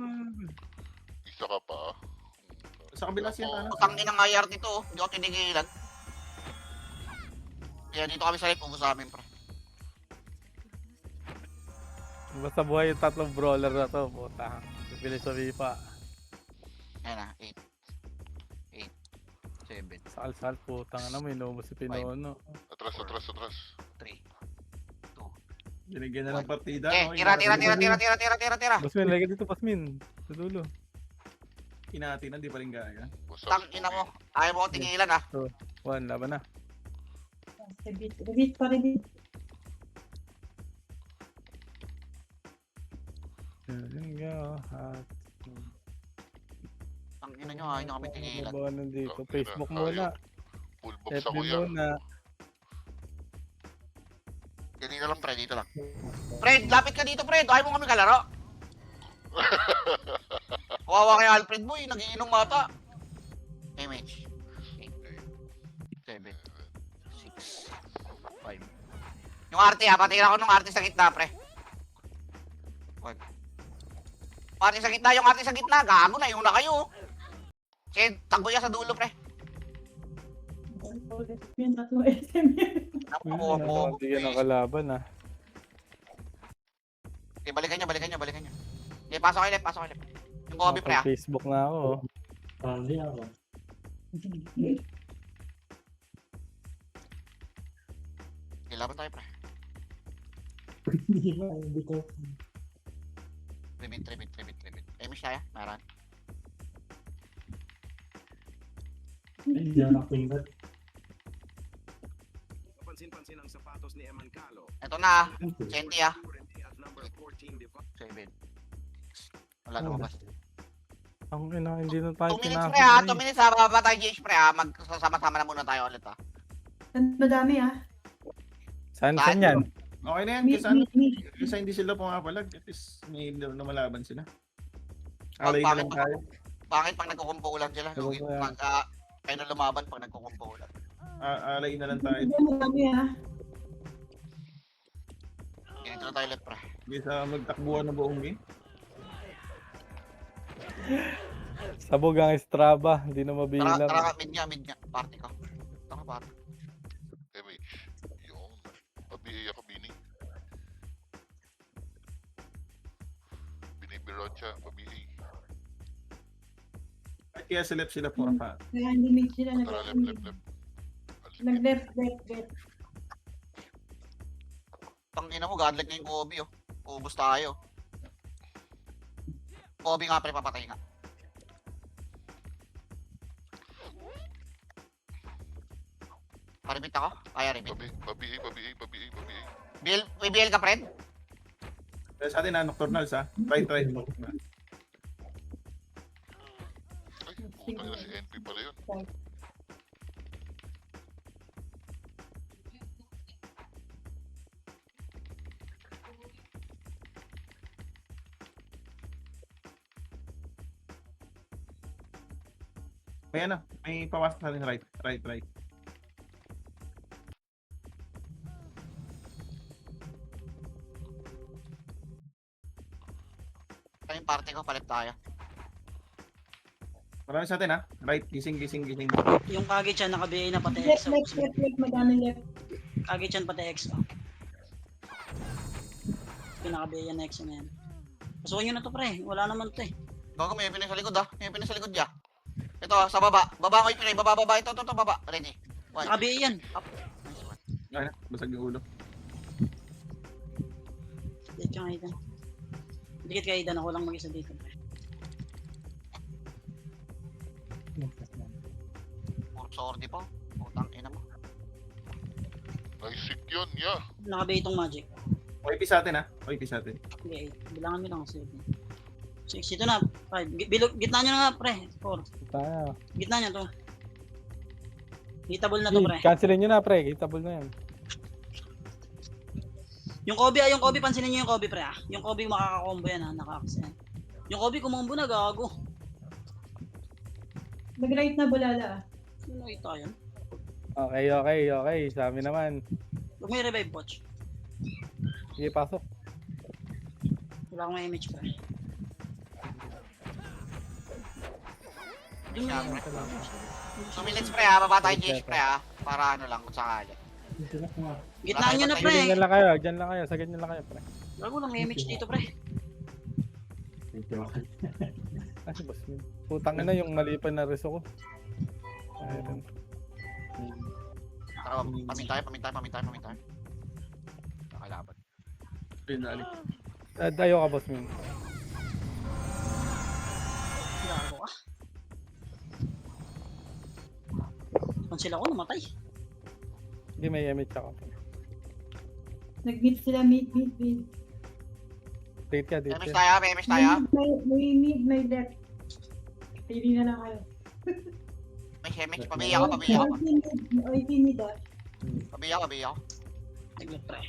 Isa ka pa ah. Sa kabila siya, ano? Putang ina ng IR dito, oh. Hindi ako tinigilan. Kaya dito kami sa live, ubos sa amin, pre. Basta buhay yung tatlong brawler na to, puta. Bibilis sa VIPA. Ayan na, 8, 7, Sal, putang ano, may inumo si Pinono. Atras. 3. Binigyan na ng partida. Tira. Basmin, lagay dito, Basmin. Sa dulo. Inati na, di pa rin gaya. Wasak. Tang ina mo. Ayaw mo akong tingilan, ha. 1, laban na. Rebit pa rin. Yun nga, at... Tang ina nyo, ayaw nyo kami tingilan. Ano ba nandito? Tangina, Facebook muna. Full box FB ako yan. muna. Dito lang, pre, dito lang. Pre, lapit ka dito, pre. Ayaw mo kami kalaro. Kawawa kay Alfred mo, nagiinom mata. Image. 8, 7, 6, 5. Yung arte ha, patira ko nung arte sa gitna, pre. Arte sa gitna, yung arte sa gitna. Gago na, yung na kayo. Sige, tagbo yan sa dulo, pre. Yung tatlo SM yan. Naku, Hindi yan ang kalaban ah. Okay, balikan nyo. Okay, pasok kayo left. Yung Kobe, pre, ha. Facebook na ako. oh. Pandi ako. Okay, laban tayo, pre. Hindi ko. Tribit. Image tayo, meron. Hindi ako pingat. Pansin-pansin ang sapatos ni Eman Calo. Ito na, Senti, ha. At number 14, 7. Wala lumabas. Ang ina, hindi na tayo 2 minutes, pre, ha. 2 pinakita. minutes, ha. Bababa tayo, GH, pre, ha. Magsasama-sama na muna tayo ulit, ha. Madami ah. Saan yan? Okay na yan, kasi hindi sila pumapalag. At least may lumalaban sila. Alay na lang tayo. Bakit pag nagkukumpo ulan sila? Ewan ko yan. Pag kayo na lumaban pag nagkukumpo ulan. Alay na lang tayo. Madami ah. Ganito na tayo left, pre. Hindi sa magtakbuhan ng buong game. Sabog ang Strava, hindi na Tara, mabilang. mid nga. Party ko. Tara, party. Image. Yung. Pabihi ako, Bini. Binibirocha, pabihi. Kahit kaya sa left sila puro pa. Kaya hindi mid sila Tara, left. nag-left. Tangina mo, godlike na yung Kobe, oh. Ubus tayo. Kobe nga, pre, papatay nga. Paribit ako? Kaya ribit. Pabi. May BL ka, friend? Kaya sa atin na, nocturnals ha. Right. Ay, putang ina si NP pala yun. May ano, may pawasok sa atin right. Ito yung party ko, palit tayo. Marami sa atin ha. Right, gising. Yung Kage-chan naka-BA na pati Left, X. madami left. Kage-chan pati X. Oh. Pinaka-BA na X na yan. Pasukin nyo na to pre, wala naman to eh. Bago may pinay sa likod, ah. May pinay sa likod dyan. Ito, sa baba. Baba ko yung pinay. Baba. Ito, baba. Ready. One. Naka-BA yan. Up. Nice one. Ay, basag yung ulo. Dikit ka Aidan. Dikit ka Aidan, ako lang mag-isa dito pre. Puro sordi pa. Putang ina mo. Nice sick yun, yeah. Naka-BA itong magic. OIP sa atin ha. OIP sa atin. Okay, bilangan mo lang kasi. 6, ito na. 5. Gitna nyo na nga, pre. 4. Tayo. Gitna nyo to. Hitable na to, pre. Cancelin nyo na, pre. Hitable na yan. Yung Kobe, pansinin nyo yung Kobe, pre, ah. Yung Kobe makaka-combo yan, ha. Naka-access yan. Yung Kobe kumombo na, gago. Nag-right na bulala. Sino ito yun? Okay. Sa amin naman. Huwag may revive, watch. Sige, pasok. Wala akong may image, pre. Doon mo lang. 2 minutes, pre, ha. Baba tayo GH, pre, ha. Para ano lang, kung sakali. Gitna nyo na, pre. Diyan lang kayo. Sa ganyan lang kayo, pre. Gago lang may image dito, pre. Kasi boss yun. Putang ina yung malipan na reso ko. Ayun. Tara, pamin tayo. Nakalaban. Pinali. Ayaw ka, boss Min. Gago ka. Cancel ako, namatay. Hindi may image ako. Nag-mid sila, mid. Date ka. May image tayo. May mid, may left. Pili na lang kayo. May image, pabiya ko. OIP mid ah. Pabiya ko. Nag-look, pre.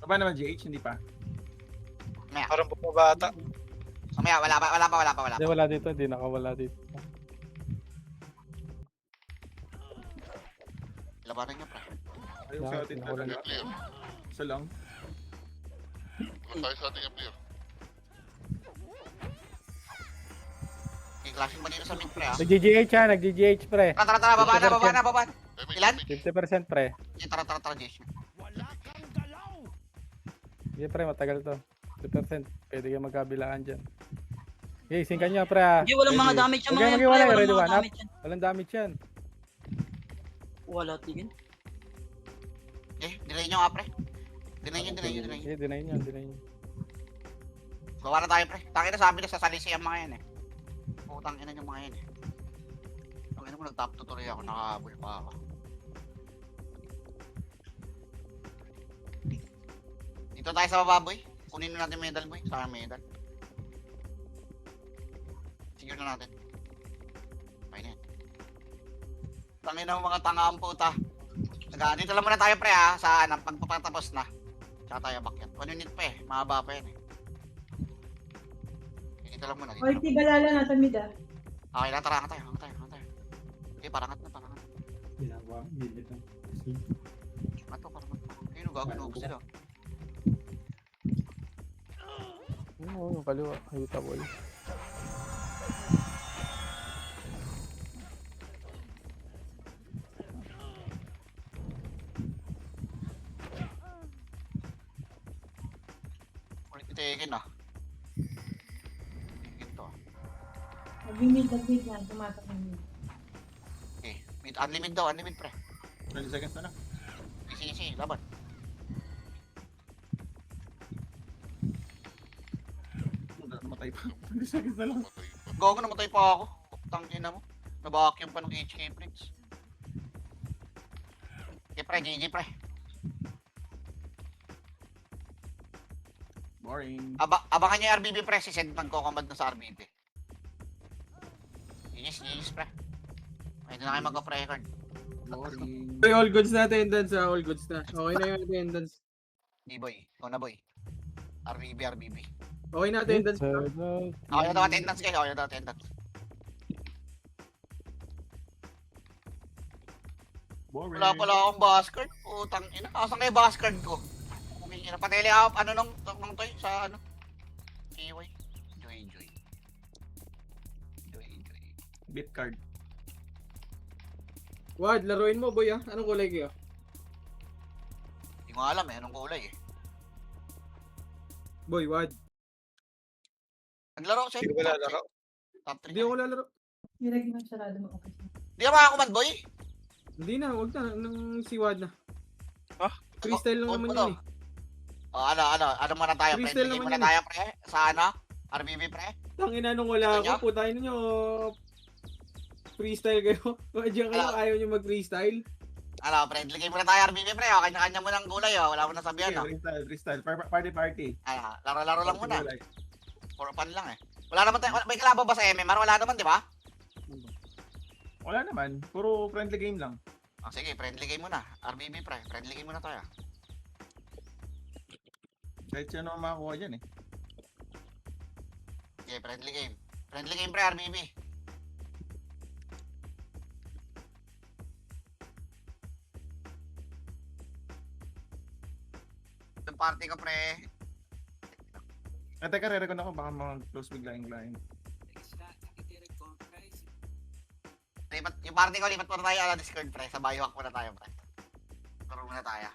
Baba naman GH, hindi pa. Mamaya. Parang bumabata. Mamaya, wala pa. Hindi, wala dito. Hindi nakawala dito. Labanan niyo, pre. Ayun sa atin Wala. talaga. Clear. Isa lang. Tayo sa ating yung clear. Clashing ba dito sa mid, pre, ha? Nag-GGH ha. Nag-GGH, pre. Tara, baba na. Ilan? 50% pre. Tara, Jesh. Sige, pre. Matagal to. 50%. Pwede kayo magkabilaan dyan. Okay, singkan nyo, pre ha. Hindi, walang mga damage yung mga yan, pre. Wala, Walang ready mga one up. damage yan. Walang damage yan. Wala, tigil. Delay nyo nga, pre. Delay nyo. Okay, deny nyo. Gawa na tayo, pre. Tangin na sabi na sa salisi ang mga yan, eh. Putang ina yung mga yan, eh. Tangin mo, nag-top tutorial ako. Nakahabol pa ako. Dito tayo sa baba, boy. Kunin na natin medal, boy. Sa medal. Sigure na natin. Okay na yan. Tangin na mga tanga ang puta. Dito lang muna tayo, pre, ha. Sa pagpapatapos na. Tsaka tayo bakyat. 1 minute pa, eh. Mahaba pa yan, eh. Dito lang muna. OIP balala nasa mid ah. Okay na, tara, tayo. Okay, parangat na. Ginagawa, hindi ito. Parangat. Ayun, gagawin sila. Yung kaliwa. Hitable. Ulit itikin, ah. Ito. Nag-mid yan, pumasok ng mid. Okay. Unlimit daw, unlimit pre. 20 seconds na lang. Easy, laban. Namatay pa. 20 seconds na lang. Patay pa. Gago, namatay pa ako. Tangina mo. Nabacuum pa ng HK Prince. Okay pre, GG pre. Boring. Abangan nyo yung RBB pre, si Send magkokomand na sa RBB. GG's pre. Pwede na kayo magka-pre-record. Boring. Uy, all goods na attendance ha, all goods na. Okay na yung attendance. Di boy, ikaw na boy. RBB. Okay na attendance. Okay na daw attendance kayo, okay na daw attendance. Boring. Wala pala akong bascard. Putang ina, asan kayo bascard ko? Ina, pateli ako, ano nung toy, sa ano? Kiway. Joy. Bit card. Wad, laruin mo boy ha. Anong kulay kayo? Hindi ko alam anong kulay eh. Boy, Wad. Naglaro siya. Hindi ko lalaro. Top 3. Hindi ako lalaro. Nilagay mo sarado mo okay. Di ka makakumand boy? Hindi na, wag na. Nang si Wad na. Ah? Freestyle lang naman yun eh. Ano muna tayo, pre? Freestyle Hindi naman muna yun tayo, pre? Sa ano? RBB, pre? Tangina nung wala Gusto ako, putahin nyo. Freestyle kayo. Diyan kayo, ayaw nyo mag-freestyle. Ano, friendly game muna tayo, RBB, pre. O, kanya-kanya mo ng gulay, o. Wala mo na sabihan, o. Freestyle. Party. Ano, laro-laro lang muna. For fun lang, eh. Wala naman tayo, may kalaban ba sa MMR? Wala naman, di ba? Wala naman. Puro friendly game lang. O, sige, friendly game muna. RBB, pre. Friendly game muna tayo. Kahit sino ang makakuha dyan eh. Okay, friendly game. Friendly game, pre, RBB. Yung party ko, pre. Teka, re-recon ako. Baka mag-close bigla yung line. Yung party ko, lipat muna tayo sa Discord, pre. Sa biohack muna tayo, pre. Laro muna tayo.